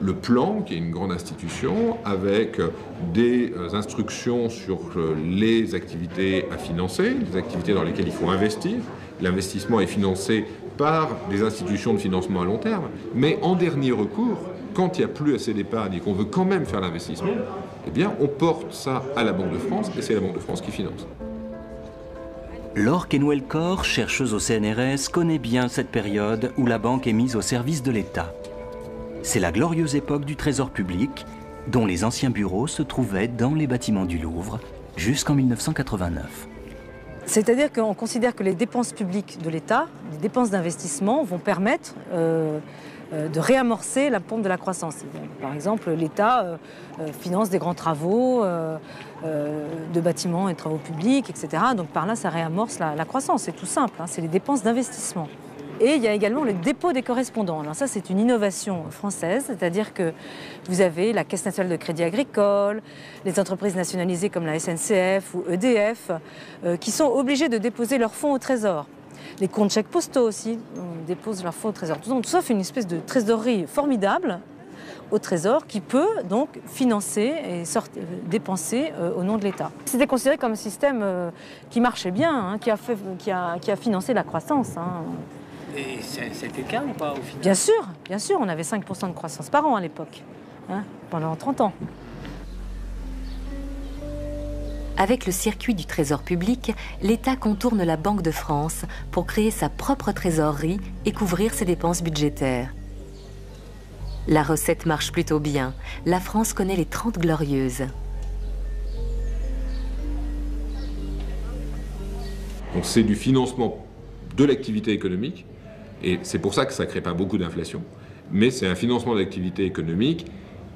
le plan, qui est une grande institution, avec des instructions sur les activités à financer, les activités dans lesquelles il faut investir. L'investissement est financé par des institutions de financement à long terme, mais en dernier recours, quand il n'y a plus assez d'épargne et qu'on veut quand même faire l'investissement, eh bien on porte ça à la Banque de France, et c'est la Banque de France qui finance. Laure Kenouel-Corr, chercheuse au CNRS, connaît bien cette période où la banque est mise au service de l'État. C'est la glorieuse époque du Trésor public, dont les anciens bureaux se trouvaient dans les bâtiments du Louvre jusqu'en 1989. C'est-à-dire qu'on considère que les dépenses publiques de l'État, les dépenses d'investissement, vont permettre de réamorcer la pompe de la croissance. Par exemple, l'État finance des grands travaux de bâtiments et de travaux publics, etc. Donc par là, ça réamorce la croissance. C'est tout simple, hein, c'est les dépenses d'investissement. Et il y a également le dépôt des correspondants. Alors ça, c'est une innovation française, c'est-à-dire que vous avez la Caisse nationale de crédit agricole, les entreprises nationalisées comme la SNCF ou EDF, qui sont obligées de déposer leurs fonds au Trésor. Les comptes chèques postaux aussi déposent leurs fonds au Trésor. Tout ça fait une espèce de trésorerie formidable au Trésor qui peut donc financer et dépenser au nom de l'État. C'était considéré comme un système qui marchait bien, hein, qui a financé la croissance. Hein. Et c'était le cas ou pas au final? Bien sûr, on avait 5% de croissance par an à l'époque, hein, pendant 30 ans. Avec le circuit du Trésor public, l'État contourne la Banque de France pour créer sa propre trésorerie et couvrir ses dépenses budgétaires. La recette marche plutôt bien. La France connaît les 30 glorieuses. Donc c'est du financement de l'activité économique, et c'est pour ça que ça ne crée pas beaucoup d'inflation, mais c'est un financement de l'activité économique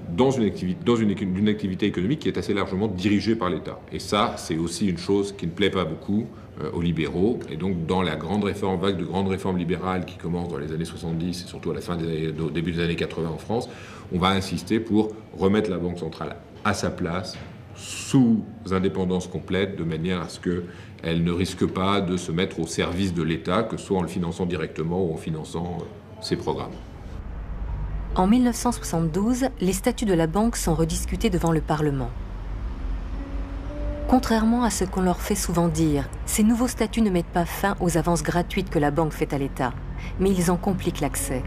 dans une activité économique qui est assez largement dirigée par l'État. Et ça, c'est aussi une chose qui ne plaît pas beaucoup aux libéraux. Et donc, dans la vague de grandes réformes libérales qui commence dans les années 70 et surtout au début des années 80 en France, on va insister pour remettre la Banque centrale à sa place, sous indépendance complète, de manière à ce qu'elle ne risque pas de se mettre au service de l'État, que ce soit en le finançant directement ou en finançant ses programmes. En 1972, les statuts de la banque sont rediscutés devant le Parlement. Contrairement à ce qu'on leur fait souvent dire, ces nouveaux statuts ne mettent pas fin aux avances gratuites que la banque fait à l'État, mais ils en compliquent l'accès.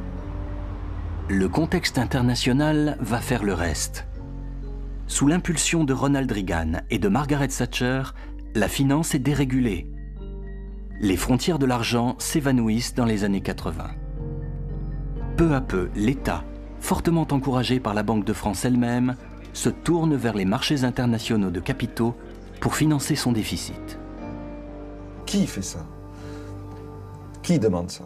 Le contexte international va faire le reste. Sous l'impulsion de Ronald Reagan et de Margaret Thatcher, la finance est dérégulée. Les frontières de l'argent s'évanouissent dans les années 80. Peu à peu, l'État, fortement encouragé par la Banque de France elle-même, se tourne vers les marchés internationaux de capitaux pour financer son déficit. Qui fait ça? Qui demande ça?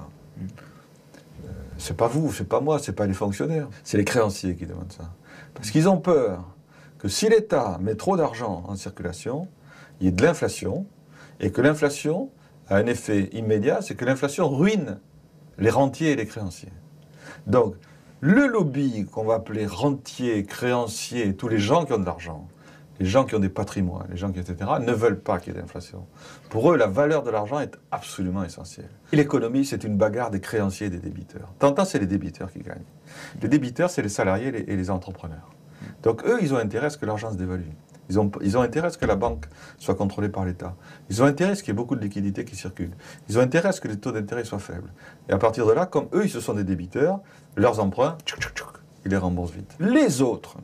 C'est pas vous, c'est pas moi, c'est pas les fonctionnaires. C'est les créanciers qui demandent ça. Parce qu'ils ont peur que si l'État met trop d'argent en circulation, il y ait de l'inflation, et que l'inflation a un effet immédiat, c'est que l'inflation ruine les rentiers et les créanciers. Donc, le lobby qu'on va appeler rentiers, créanciers, tous les gens qui ont de l'argent, les gens qui ont des patrimoines, les gens qui, etc., ne veulent pas qu'il y ait d'inflation. Pour eux, la valeur de l'argent est absolument essentielle. Et l'économie, c'est une bagarre des créanciers et des débiteurs. Tantôt, c'est les débiteurs qui gagnent. Les débiteurs, c'est les salariés et les entrepreneurs. Donc, eux, ils ont intérêt à ce que l'argent se dévalue. Ils ont intérêt à ce que la banque soit contrôlée par l'État. Ils ont intérêt à ce qu'il y ait beaucoup de liquidités qui circulent. Ils ont intérêt à ce que les taux d'intérêt soient faibles. Et à partir de là, comme eux, ils se sont des débiteurs, leurs emprunts, ils les remboursent vite. Les autres,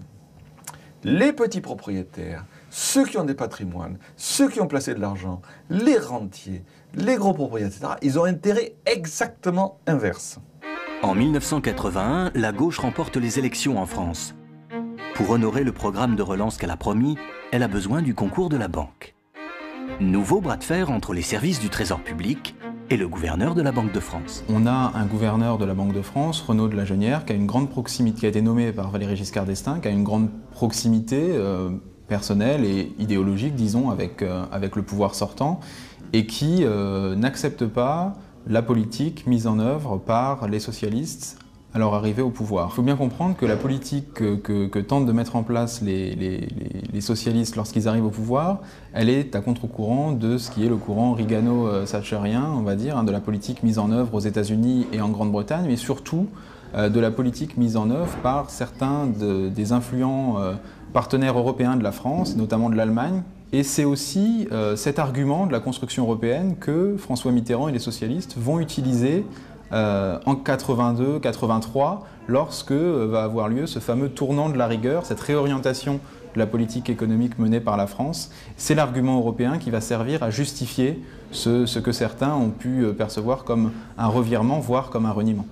les petits propriétaires, ceux qui ont des patrimoines, ceux qui ont placé de l'argent, les rentiers, les gros propriétaires, etc., ils ont intérêt exactement inverse. En 1981, la gauche remporte les élections en France. Pour honorer le programme de relance qu'elle a promis, elle a besoin du concours de la banque. Nouveau bras de fer entre les services du Trésor public et le gouverneur de la Banque de France. On a un gouverneur de la Banque de France, Renaud de la Jeunnière, qui a une grande proximité, qui a été nommé par Valéry Giscard d'Estaing, qui a une grande proximité personnelle et idéologique, disons, avec le pouvoir sortant, et qui n'accepte pas la politique mise en œuvre par les socialistes à leur arrivée au pouvoir. Il faut bien comprendre que la politique que tentent de mettre en place les socialistes lorsqu'ils arrivent au pouvoir, elle est à contre-courant de ce qui est le courant Reagano-Thatcherien, on va dire, de la politique mise en œuvre aux États-Unis et en Grande-Bretagne, mais surtout de la politique mise en œuvre par certains des influents partenaires européens de la France, notamment de l'Allemagne. Et c'est aussi cet argument de la construction européenne que François Mitterrand et les socialistes vont utiliser en 82-83, lorsque va avoir lieu ce fameux tournant de la rigueur, cette réorientation de la politique économique menée par la France. C'est l'argument européen qui va servir à justifier ce que certains ont pu percevoir comme un revirement, voire comme un reniement.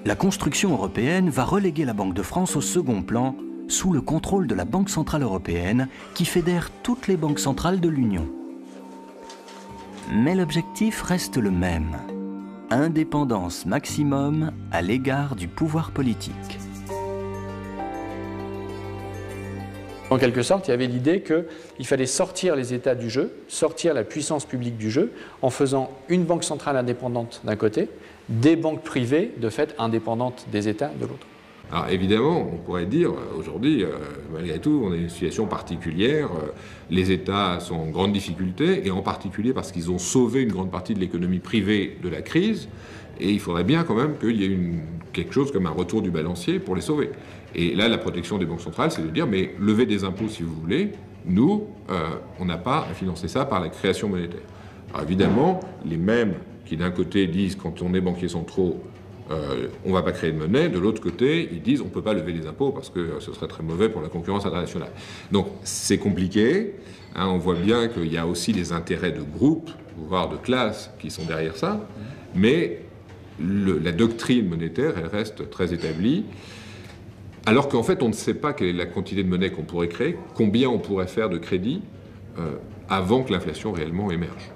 La construction européenne va reléguer la Banque de France au second plan, sous le contrôle de la Banque centrale européenne, qui fédère toutes les banques centrales de l'Union. Mais l'objectif reste le même. Indépendance maximum à l'égard du pouvoir politique. En quelque sorte, il y avait l'idée qu'il fallait sortir les États du jeu, sortir la puissance publique du jeu, en faisant une banque centrale indépendante d'un côté, des banques privées, de fait, indépendantes des États de l'autre. Alors évidemment, on pourrait dire, aujourd'hui, malgré tout, on est dans une situation particulière, les États sont en grande difficulté, et en particulier parce qu'ils ont sauvé une grande partie de l'économie privée de la crise, et il faudrait bien quand même qu'il y ait quelque chose comme un retour du balancier pour les sauver. Et là, la protection des banques centrales, c'est de dire, mais levez des impôts si vous voulez, nous, on n'a pas à financer ça par la création monétaire. Alors évidemment, les mêmes qui d'un côté disent, quand on est banquiers centraux, on ne va pas créer de monnaie, de l'autre côté, ils disent on ne peut pas lever les impôts parce que ce serait très mauvais pour la concurrence internationale. Donc c'est compliqué, hein, on voit bien qu'il y a aussi des intérêts de groupe, voire de classe, qui sont derrière ça, mais la doctrine monétaire, elle reste très établie, alors qu'en fait on ne sait pas quelle est la quantité de monnaie qu'on pourrait créer, combien on pourrait faire de crédit avant que l'inflation réellement émerge.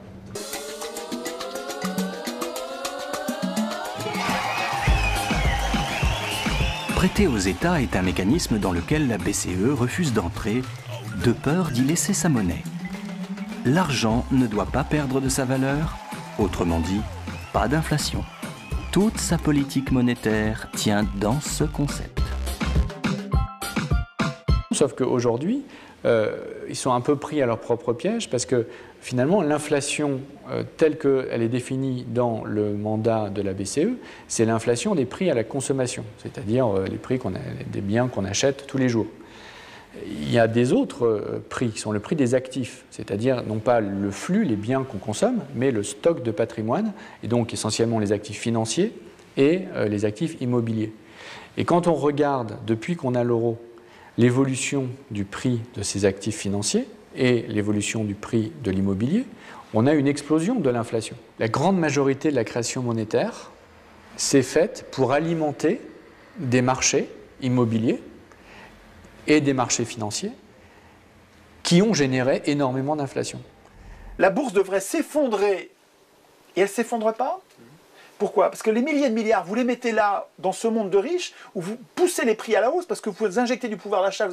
Prêter aux États est un mécanisme dans lequel la BCE refuse d'entrer, de peur d'y laisser sa monnaie. L'argent ne doit pas perdre de sa valeur, autrement dit, pas d'inflation. Toute sa politique monétaire tient dans ce concept. Sauf qu'aujourd'hui, ils sont un peu pris à leur propre piège parce que finalement, l'inflation telle qu'elle est définie dans le mandat de la BCE, c'est l'inflation des prix à la consommation, c'est-à-dire les prix des biens qu'on achète tous les jours. Il y a des autres prix qui sont le prix des actifs, c'est-à-dire non pas le flux, les biens qu'on consomme, mais le stock de patrimoine, et donc essentiellement les actifs financiers et les actifs immobiliers. Et quand on regarde, depuis qu'on a l'euro, l'évolution du prix de ces actifs financiers et l'évolution du prix de l'immobilier, on a une explosion de l'inflation. La grande majorité de la création monétaire s'est faite pour alimenter des marchés immobiliers et des marchés financiers qui ont généré énormément d'inflation. La bourse devrait s'effondrer et elle ne s'effondre pas. Pourquoi? Parce que les milliers de milliards, vous les mettez là, dans ce monde de riches, où vous poussez les prix à la hausse, parce que vous injectez du pouvoir d'achat,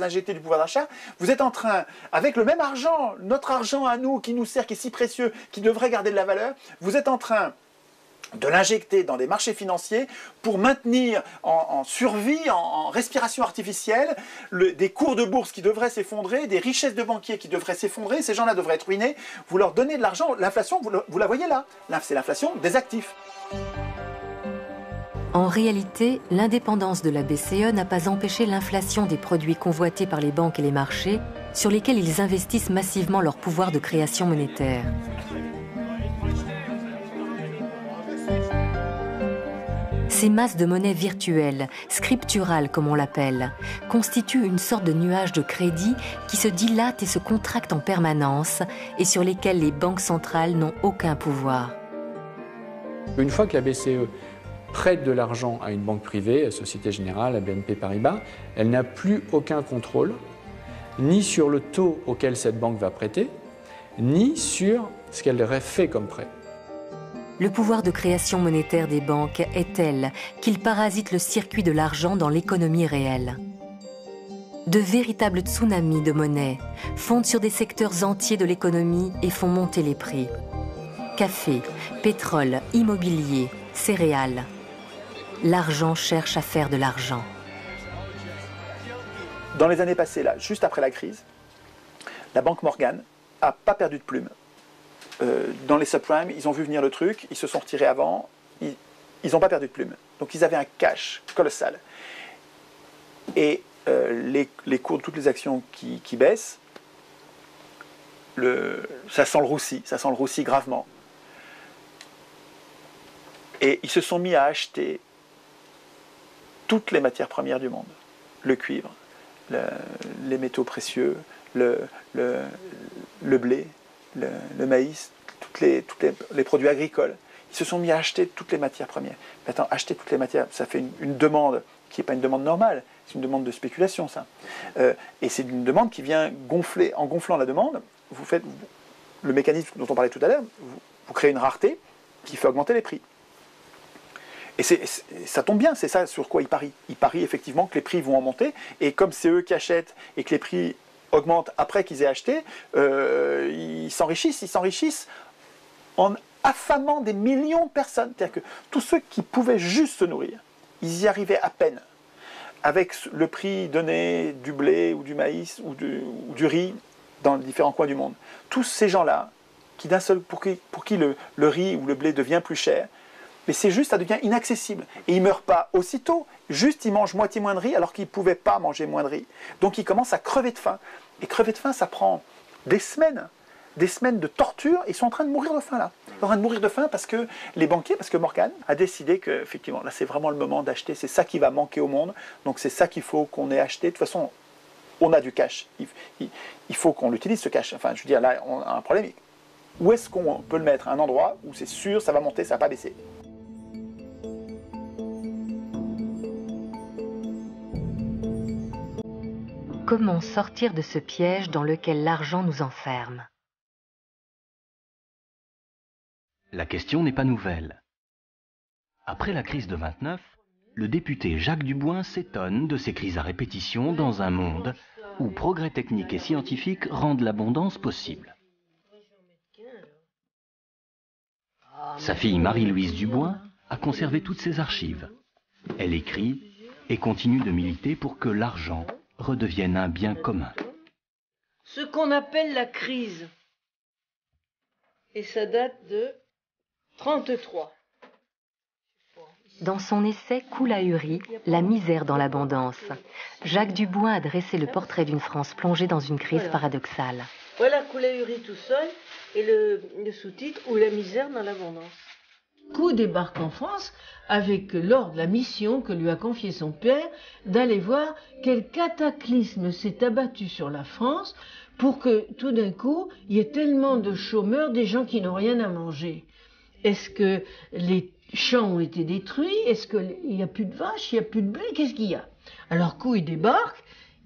vous êtes en train, avec le même argent, notre argent à nous, qui nous sert, qui est si précieux, qui devrait garder de la valeur, vous êtes en train de l'injecter dans des marchés financiers pour maintenir en survie, en respiration artificielle, des cours de bourse qui devraient s'effondrer, des richesses de banquiers qui devraient s'effondrer, ces gens-là devraient être ruinés, vous leur donnez de l'argent, l'inflation, vous la voyez là, c'est l'inflation des actifs. En réalité, l'indépendance de la BCE n'a pas empêché l'inflation des produits convoités par les banques et les marchés, sur lesquels ils investissent massivement leur pouvoir de création monétaire. Ces masses de monnaie virtuelle, scripturales comme on l'appelle, constituent une sorte de nuage de crédit qui se dilate et se contracte en permanence et sur lesquels les banques centrales n'ont aucun pouvoir. Une fois que la BCE prête de l'argent à une banque privée, à Société Générale, à BNP Paribas, elle n'a plus aucun contrôle, ni sur le taux auquel cette banque va prêter, ni sur ce qu'elle aurait fait comme prêt. Le pouvoir de création monétaire des banques est tel qu'il parasite le circuit de l'argent dans l'économie réelle. De véritables tsunamis de monnaie fondent sur des secteurs entiers de l'économie et font monter les prix. Café, pétrole, immobilier, céréales. L'argent cherche à faire de l'argent. Dans les années passées, là, juste après la crise, la banque Morgan n'a pas perdu de plume. Dans les subprimes, ils ont vu venir le truc, ils se sont retirés avant, ils n'ont pas perdu de plume. Donc ils avaient un cash colossal. Et les cours de toutes les actions qui baissent, ça sent le roussi gravement. Et ils se sont mis à acheter toutes les matières premières du monde. Le cuivre, les métaux précieux, le blé, le maïs, tous les produits agricoles. Ils se sont mis à acheter toutes les matières premières. Mais attends, acheter toutes les matières, ça fait une demande qui n'est pas une demande normale, c'est une demande de spéculation, ça. Et c'est une demande qui vient gonfler. En gonflant la demande, vous faites le mécanisme dont on parlait tout à l'heure, vous créez une rareté qui fait augmenter les prix. Et ça tombe bien, c'est ça sur quoi ils parient. Ils parient effectivement que les prix vont en monter, et comme c'est eux qui achètent et que les prix augmentent après qu'ils aient acheté, ils s'enrichissent en affamant des millions de personnes. C'est-à-dire que tous ceux qui pouvaient juste se nourrir, ils y arrivaient à peine. Avec le prix donné du blé ou du maïs ou du riz dans les différents coins du monde. Tous ces gens-là, pour qui le riz ou le blé devient plus cher, mais c'est juste, ça devient inaccessible. Et ils ne meurent pas aussitôt, juste ils mangent moitié moins de riz alors qu'ils ne pouvaient pas manger moins de riz. Donc ils commencent à crever de faim. Et crever de faim, ça prend des semaines de torture. Ils sont en train de mourir de faim là. Ils sont en train de mourir de faim parce que les banquiers, parce que Morgan a décidé que, effectivement, là c'est vraiment le moment d'acheter, c'est ça qui va manquer au monde. Donc c'est ça qu'il faut qu'on ait acheté. De toute façon, on a du cash. Il faut qu'on l'utilise ce cash. Enfin, je veux dire, là on a un problème. Où est-ce qu'on peut le mettre? Un endroit où c'est sûr, ça va monter, ça ne va pas baisser. Comment sortir de ce piège dans lequel l'argent nous enferme? La question n'est pas nouvelle. Après la crise de 29, le député Jacques Duboin s'étonne de ces crises à répétition dans un monde où progrès techniques et scientifiques rendent l'abondance possible. Sa fille Marie-Louise Duboin a conservé toutes ses archives. Elle écrit et continue de militer pour que l'argent redevienne un bien commun. Ce qu'on appelle la crise. Et ça date de 1933. Dans son essai « Coule ahuri, la misère dans l'abondance », Jacques Duboin a dressé le portrait d'une France plongée dans une crise paradoxale. Voilà Coule ahuri tout seul et le sous-titre « Ou la misère dans l'abondance ». Coup débarque en France avec l'ordre, la mission que lui a confié son père d'aller voir quel cataclysme s'est abattu sur la France pour que tout d'un coup il y ait tellement de chômeurs, des gens qui n'ont rien à manger. Est-ce que les champs ont été détruits? Est-ce qu'il n'y a plus de vaches? Il n'y a plus de blé? Qu'est-ce qu'il y a? Alors coup il débarque,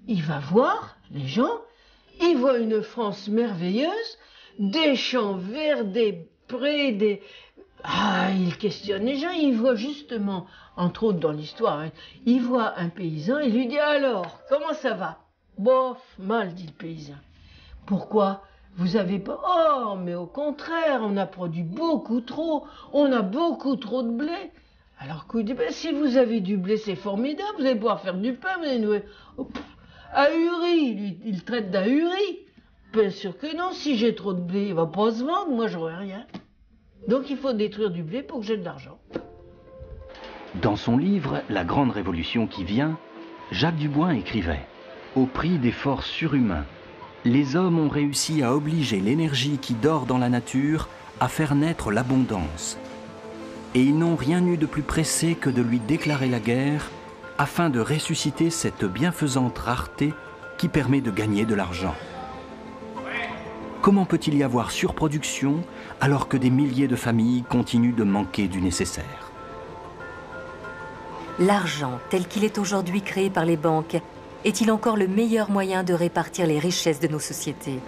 il va voir les gens, il voit une France merveilleuse, des champs verts, des prés, il questionne les gens, il voit justement, entre autres dans l'histoire, il voit un paysan, il lui dit « Alors, comment ça va ?»« Bof, mal, dit le paysan. »« Pourquoi ? Vous avez pas... »« Oh, mais au contraire, on a produit beaucoup trop, on a beaucoup trop de blé. » Alors qu'il dit « Si vous avez du blé, c'est formidable, vous allez pouvoir faire du pain, vous allez nous... » Ahuri, lui, il traite d'ahuri. Bien sûr que non, si j'ai trop de blé, il va pas se vendre, moi j'aurai rien. Donc il faut détruire du blé pour que j'ai de l'argent. Dans son livre « La grande révolution qui vient », Jacques Duboin écrivait « Au prix d'efforts surhumains, les hommes ont réussi à obliger l'énergie qui dort dans la nature à faire naître l'abondance. Et ils n'ont rien eu de plus pressé que de lui déclarer la guerre afin de ressusciter cette bienfaisante rareté qui permet de gagner de l'argent. Comment peut-il y avoir surproduction alors que des milliers de familles continuent de manquer du nécessaire ? L'argent, tel qu'il est aujourd'hui créé par les banques, est-il encore le meilleur moyen de répartir les richesses de nos sociétés?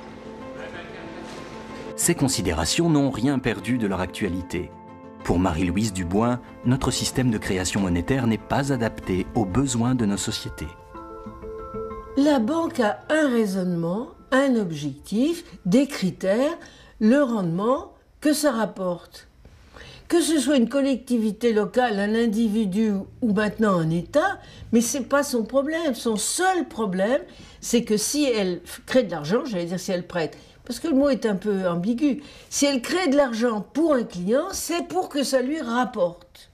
Ces considérations n'ont rien perdu de leur actualité. Pour Marie-Louise Duboin, notre système de création monétaire n'est pas adapté aux besoins de nos sociétés. La banque a un raisonnement, un objectif, des critères, le rendement que ça rapporte. Que ce soit une collectivité locale, un individu ou maintenant un État, mais ce n'est pas son problème. Son seul problème, c'est que si elle crée de l'argent, j'allais dire si elle prête, parce que le mot est un peu ambigu, si elle crée de l'argent pour un client, c'est pour que ça lui rapporte.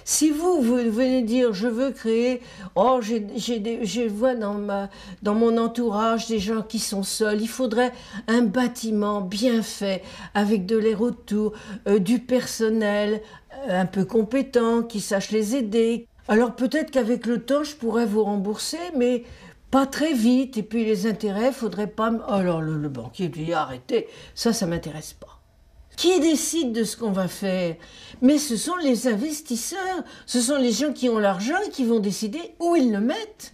Si vous venez dire, je veux créer, oh, je vois dans mon entourage des gens qui sont seuls, il faudrait un bâtiment bien fait, avec de l'air autour, du personnel un peu compétent, qui sache les aider. Alors peut-être qu'avec le temps, je pourrais vous rembourser, mais pas très vite. Et puis les intérêts, faudrait pas... Alors le banquier dit, arrêtez, ça m'intéresse pas. Qui décide de ce qu'on va faire? Mais ce sont les investisseurs, ce sont les gens qui ont l'argent et qui vont décider où ils le mettent.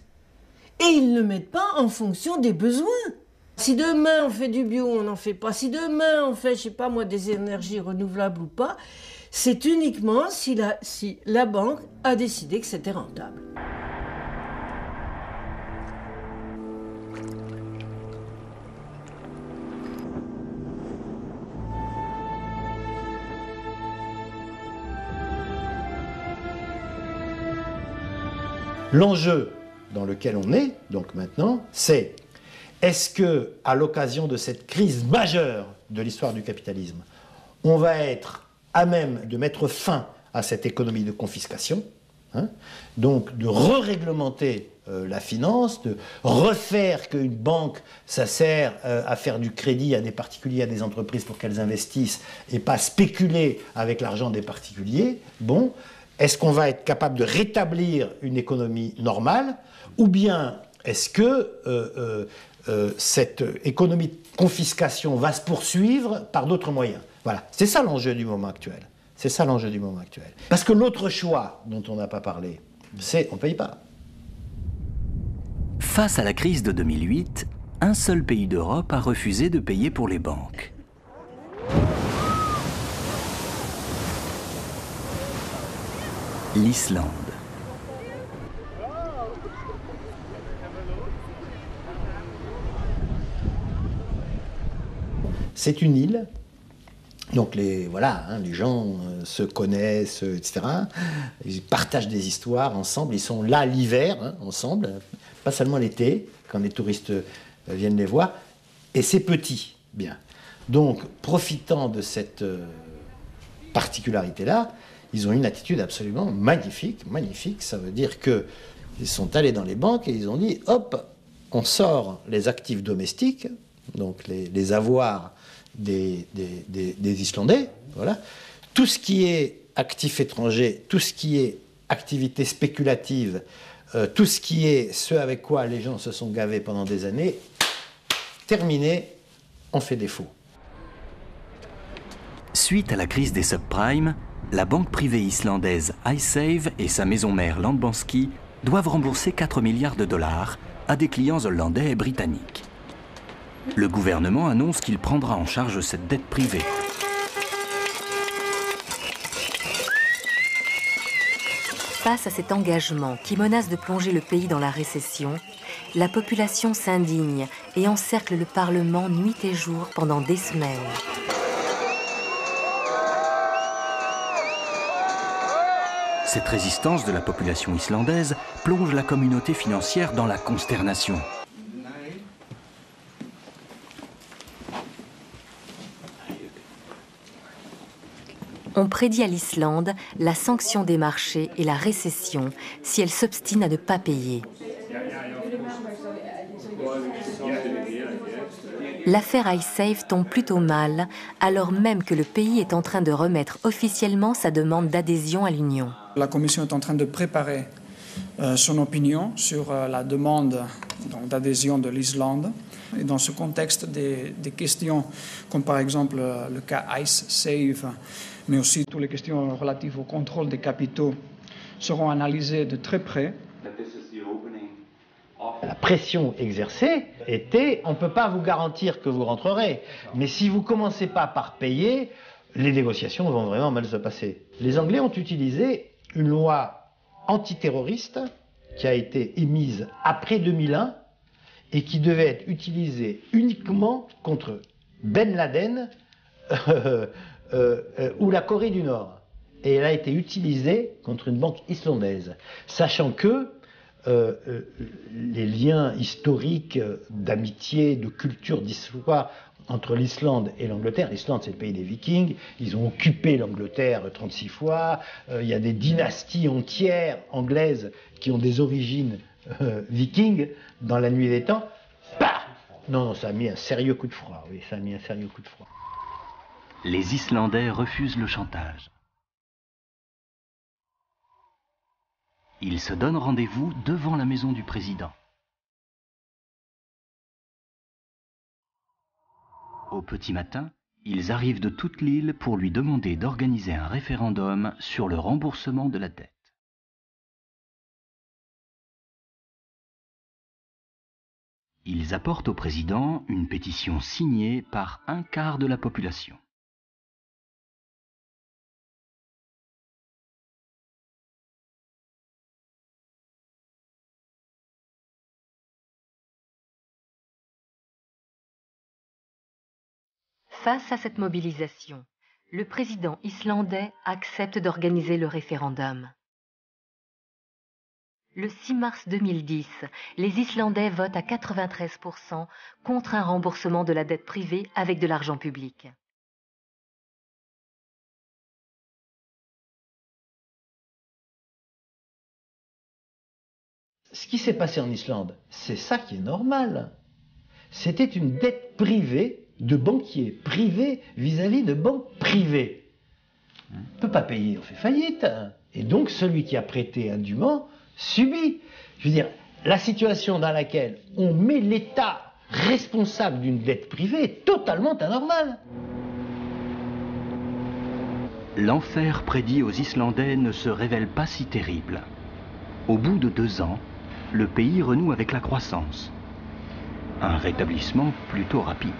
Et ils ne le mettent pas en fonction des besoins. Si demain on fait du bio, on n'en fait pas. Si demain on fait, je sais pas moi, des énergies renouvelables ou pas, c'est uniquement si la banque a décidé que c'était rentable. L'enjeu dans lequel on est, donc maintenant, c'est est-ce que, à l'occasion de cette crise majeure de l'histoire du capitalisme, on va être à même de mettre fin à cette économie de confiscation, donc de re-réglementer la finance, de refaire qu'une banque, ça sert à faire du crédit à des particuliers, à des entreprises pour qu'elles investissent et pas spéculer avec l'argent des particuliers. Bon. Est-ce qu'on va être capable de rétablir une économie normale, ou bien est-ce que cette économie de confiscation va se poursuivre par d'autres moyens? Voilà, c'est ça l'enjeu du moment actuel. C'est ça l'enjeu du moment actuel. Parce que l'autre choix dont on n'a pas parlé, c'est on ne paye pas. Face à la crise de 2008, un seul pays d'Europe a refusé de payer pour les banques. L'Islande. C'est une île, donc les gens se connaissent, etc. Ils partagent des histoires ensemble, ils sont là l'hiver, ensemble, pas seulement l'été, quand les touristes viennent les voir, et c'est petit, bien. Donc, profitant de cette particularité-là, ils ont une attitude absolument magnifique, magnifique. Ça veut dire qu'ils sont allés dans les banques et ils ont dit, hop, on sort les actifs domestiques, donc les avoirs des Islandais, voilà. Tout ce qui est actifs étrangers, tout ce qui est activité spéculative, tout ce qui est ce avec quoi les gens se sont gavés pendant des années, terminé, on fait défaut. Suite à la crise des subprimes, la banque privée islandaise iSave et sa maison mère Landbanski doivent rembourser 4 milliards de dollars à des clients hollandais et britanniques. Le gouvernement annonce qu'il prendra en charge cette dette privée. Face à cet engagement qui menace de plonger le pays dans la récession, la population s'indigne et encercle le Parlement nuit et jour pendant des semaines. Cette résistance de la population islandaise plonge la communauté financière dans la consternation. On prédit à l'Islande la sanction des marchés et la récession si elle s'obstine à ne pas payer. L'affaire Icesave tombe plutôt mal, alors même que le pays est en train de remettre officiellement sa demande d'adhésion à l'Union. La Commission est en train de préparer son opinion sur la demande d'adhésion de l'Islande. Et dans ce contexte, des questions comme par exemple le cas Icesave, mais aussi toutes les questions relatives au contrôle des capitaux seront analysées de très près. La pression exercée était « on ne peut pas vous garantir que vous rentrerez, mais si vous ne commencez pas par payer, les négociations vont vraiment mal se passer ». Les Anglais ont utilisé une loi antiterroriste qui a été émise après 2001 et qui devait être utilisée uniquement contre Ben Laden ou la Corée du Nord. Et elle a été utilisée contre une banque islandaise, sachant que les liens historiques d'amitié, de culture, d'histoire entre l'Islande et l'Angleterre. L'Islande, c'est le pays des Vikings. Ils ont occupé l'Angleterre 36 fois. Il y a des dynasties entières anglaises qui ont des origines vikings dans la nuit des temps. Bah non, ça a mis un sérieux coup de froid. Oui, ça a mis un sérieux coup de froid. Les Islandais refusent le chantage. Ils se donnent rendez-vous devant la maison du président. Au petit matin, ils arrivent de toute l'île pour lui demander d'organiser un référendum sur le remboursement de la dette. Ils apportent au président une pétition signée par un quart de la population. Face à cette mobilisation, le président islandais accepte d'organiser le référendum. Le 6 mars 2010, les Islandais votent à 93% contre un remboursement de la dette privée avec de l'argent public. Ce qui s'est passé en Islande, c'est ça qui est normal. C'était une dette privée de banquiers privés vis-à-vis de banques privées. On ne peut pas payer, on fait faillite. Et donc celui qui a prêté indûment subit. Je veux dire, la situation dans laquelle on met l'État responsable d'une dette privée est totalement anormale. L'enfer prédit aux Islandais ne se révèle pas si terrible. Au bout de 2 ans, le pays renoue avec la croissance. Un rétablissement plutôt rapide.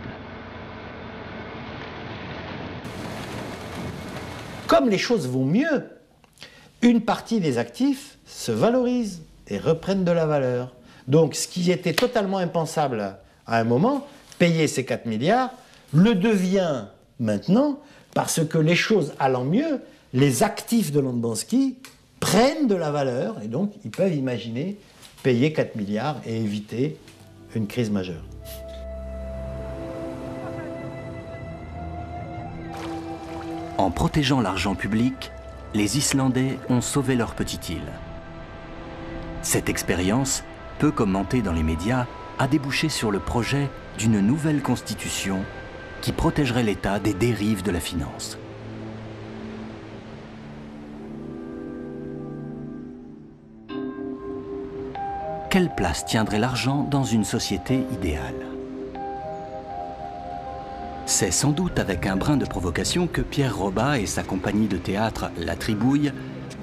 Comme les choses vont mieux, une partie des actifs se valorise et reprennent de la valeur. Donc ce qui était totalement impensable à un moment, payer ces 4 milliards, le devient maintenant parce que les choses allant mieux, les actifs de Landbanski prennent de la valeur et donc ils peuvent imaginer payer 4 milliards et éviter une crise majeure. En protégeant l'argent public, les Islandais ont sauvé leur petite île. Cette expérience, peu commentée dans les médias, a débouché sur le projet d'une nouvelle constitution qui protégerait l'État des dérives de la finance. Quelle place tiendrait l'argent dans une société idéale ? C'est sans doute avec un brin de provocation que Pierre Robbat et sa compagnie de théâtre La Tribouille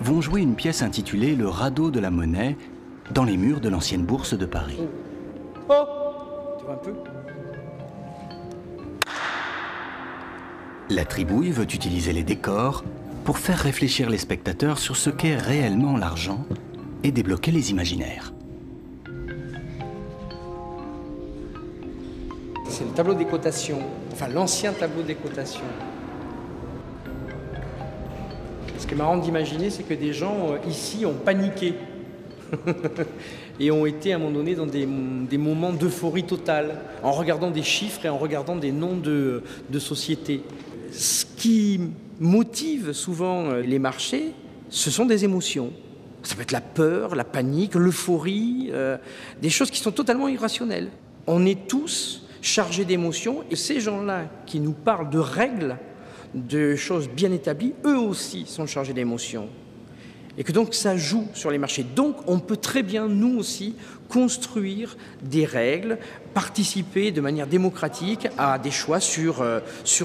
vont jouer une pièce intitulée Le radeau de la monnaie dans les murs de l'ancienne bourse de Paris. Oh, tu vois un peu ? La Tribouille veut utiliser les décors pour faire réfléchir les spectateurs sur ce qu'est réellement l'argent et débloquer les imaginaires. C'est le tableau des cotations, enfin l'ancien tableau des cotations. Ce qui est marrant d'imaginer, c'est que des gens ici ont paniqué et ont été à un moment donné dans des moments d'euphorie totale, en regardant des chiffres et en regardant des noms de sociétés. Ce qui motive souvent les marchés, ce sont des émotions. Ça peut être la peur, la panique, l'euphorie, des choses qui sont totalement irrationnelles. On est tous chargés d'émotions et ces gens-là qui nous parlent de règles, de choses bien établies, eux aussi sont chargés d'émotions. Et que donc ça joue sur les marchés. Donc on peut très bien, nous aussi, construire des règles, participer de manière démocratique à des choix sur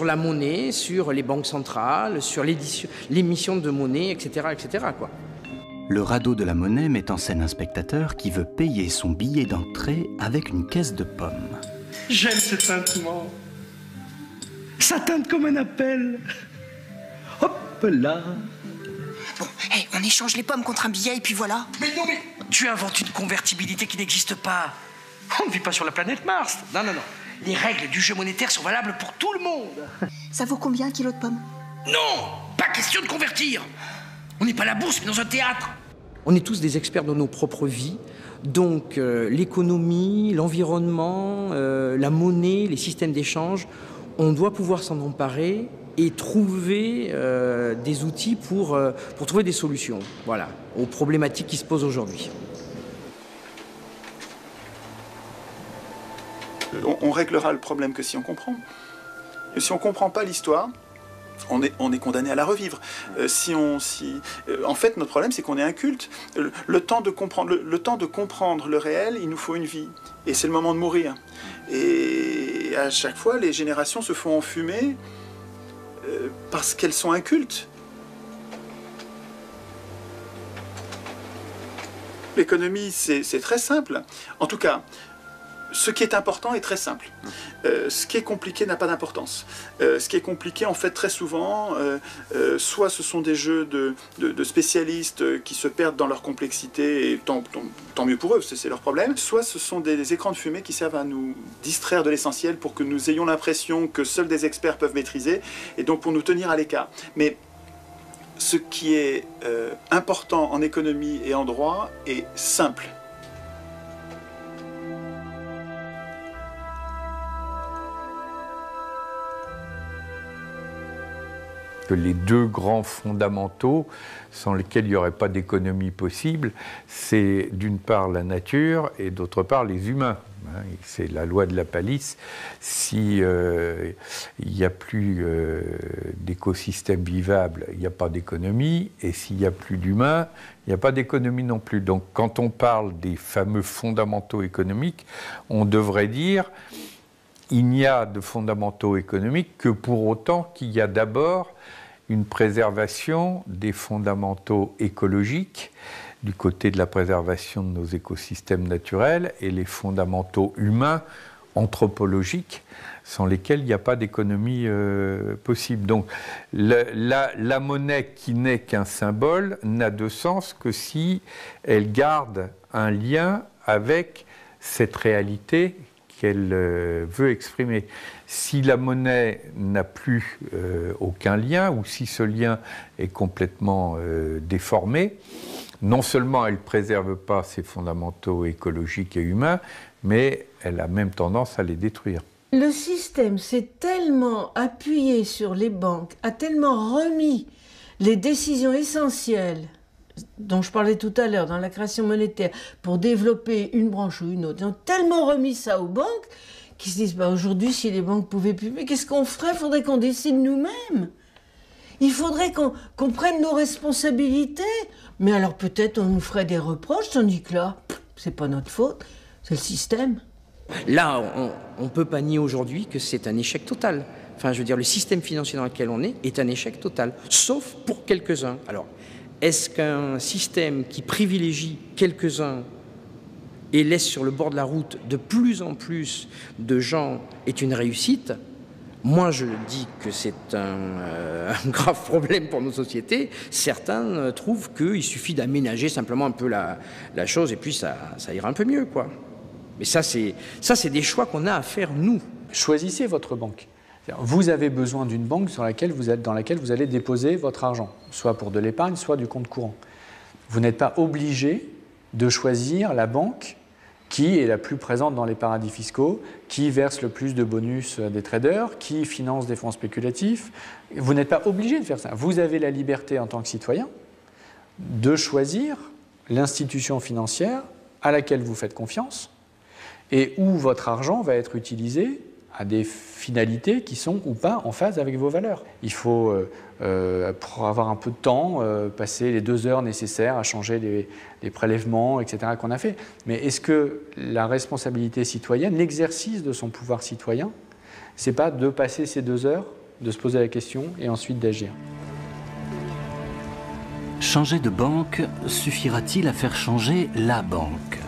la monnaie, sur les banques centrales, sur l'émission de monnaie, etc. etc. quoi. Le radeau de la monnaie met en scène un spectateur qui veut payer son billet d'entrée avec une caisse de pommes. J'aime ce tintement. Ça teinte comme un appel. Hop là. Bon, hey, on échange les pommes contre un billet et puis voilà. Mais non, mais tu inventes une convertibilité qui n'existe pas. On ne vit pas sur la planète Mars. Non. Les règles du jeu monétaire sont valables pour tout le monde. Ça vaut combien un kilo de pommes? Non, pas question de convertir. On n'est pas à la bourse, mais dans un théâtre. On est tous des experts dans nos propres vies. Donc l'économie, l'environnement, la monnaie, les systèmes d'échange, on doit pouvoir s'en emparer et trouver des outils pour trouver des solutions, voilà, aux problématiques qui se posent aujourd'hui. On réglera le problème que si on comprend. Et si on ne comprend pas l'histoire, on est condamné à la revivre. En fait, notre problème, c'est qu'on est inculte. Le temps de comprendre le réel, il nous faut une vie. Et c'est le moment de mourir. Et à chaque fois, les générations se font enfumer parce qu'elles sont incultes. L'économie, c'est très simple. En tout cas, ce qui est important est très simple. Ce qui est compliqué n'a pas d'importance. Ce qui est compliqué, en fait, très souvent, soit ce sont des jeux de spécialistes qui se perdent dans leur complexité, et tant mieux pour eux, c'est leur problème, soit ce sont des écrans de fumée qui servent à nous distraire de l'essentiel pour que nous ayons l'impression que seuls des experts peuvent maîtriser, et donc pour nous tenir à l'écart. Mais ce qui est important en économie et en droit est simple. Que les deux grands fondamentaux sans lesquels il n'y aurait pas d'économie possible, c'est d'une part la nature et d'autre part les humains. C'est la loi de la palisse. Si il n'y a plus d'écosystème vivable, il n'y a pas d'économie, et s'il n'y a plus d'humains, il n'y a pas d'économie non plus. Donc quand on parle des fameux fondamentaux économiques, on devrait dire il n'y a de fondamentaux économiques que pour autant qu'il y a d'abord une préservation des fondamentaux écologiques du côté de la préservation de nos écosystèmes naturels et les fondamentaux humains, anthropologiques, sans lesquels il n'y a pas d'économie possible. Donc la monnaie qui n'est qu'un symbole n'a de sens que si elle garde un lien avec cette réalité qu'elle veut exprimer. Si la monnaie n'a plus aucun lien, ou si ce lien est complètement déformé, non seulement elle ne préserve pas ses fondamentaux écologiques et humains, mais elle a même tendance à les détruire. Le système s'est tellement appuyé sur les banques, a tellement remis les décisions essentielles dont je parlais tout à l'heure, dans la création monétaire, pour développer une branche ou une autre. Ils ont tellement remis ça aux banques qu'ils se disent, aujourd'hui, si les banques pouvaient plus, mais qu'est-ce qu'on ferait? Il faudrait qu'on décide nous-mêmes. Il faudrait qu'on prenne nos responsabilités. Mais alors peut-être on nous ferait des reproches, tandis que là, c'est pas notre faute, c'est le système. Là, on ne peut pas nier aujourd'hui que c'est un échec total. Enfin, je veux dire, le système financier dans lequel on est un échec total, sauf pour quelques-uns. Alors, est-ce qu'un système qui privilégie quelques-uns et laisse sur le bord de la route de plus en plus de gens est une réussite? Moi, je dis que c'est un grave problème pour nos sociétés. Certains trouvent qu'il suffit d'aménager simplement un peu la chose et puis ça ira un peu mieux, quoi. Mais ça, c'est des choix qu'on a à faire, nous. Choisissez votre banque. Vous avez besoin d'une banque dans laquelle vous allez déposer votre argent, soit pour de l'épargne, soit du compte courant. Vous n'êtes pas obligé de choisir la banque qui est la plus présente dans les paradis fiscaux, qui verse le plus de bonus des traders, qui finance des fonds spéculatifs. Vous n'êtes pas obligé de faire ça. Vous avez la liberté en tant que citoyen de choisir l'institution financière à laquelle vous faites confiance et où votre argent va être utilisé à des finalités qui sont ou pas en phase avec vos valeurs. Il faut, pour avoir un peu de temps, passer les 2 heures nécessaires à changer les prélèvements, etc. qu'on a fait. Mais est-ce que la responsabilité citoyenne, l'exercice de son pouvoir citoyen, c'est pas de passer ces 2 heures, de se poser la question et ensuite d'agir? Changer de banque suffira-t-il à faire changer la banque?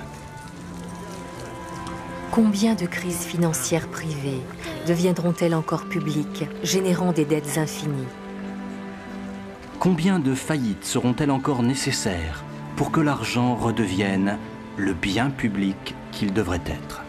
Combien de crises financières privées deviendront-elles encore publiques, générant des dettes infinies? Combien de faillites seront-elles encore nécessaires pour que l'argent redevienne le bien public qu'il devrait être?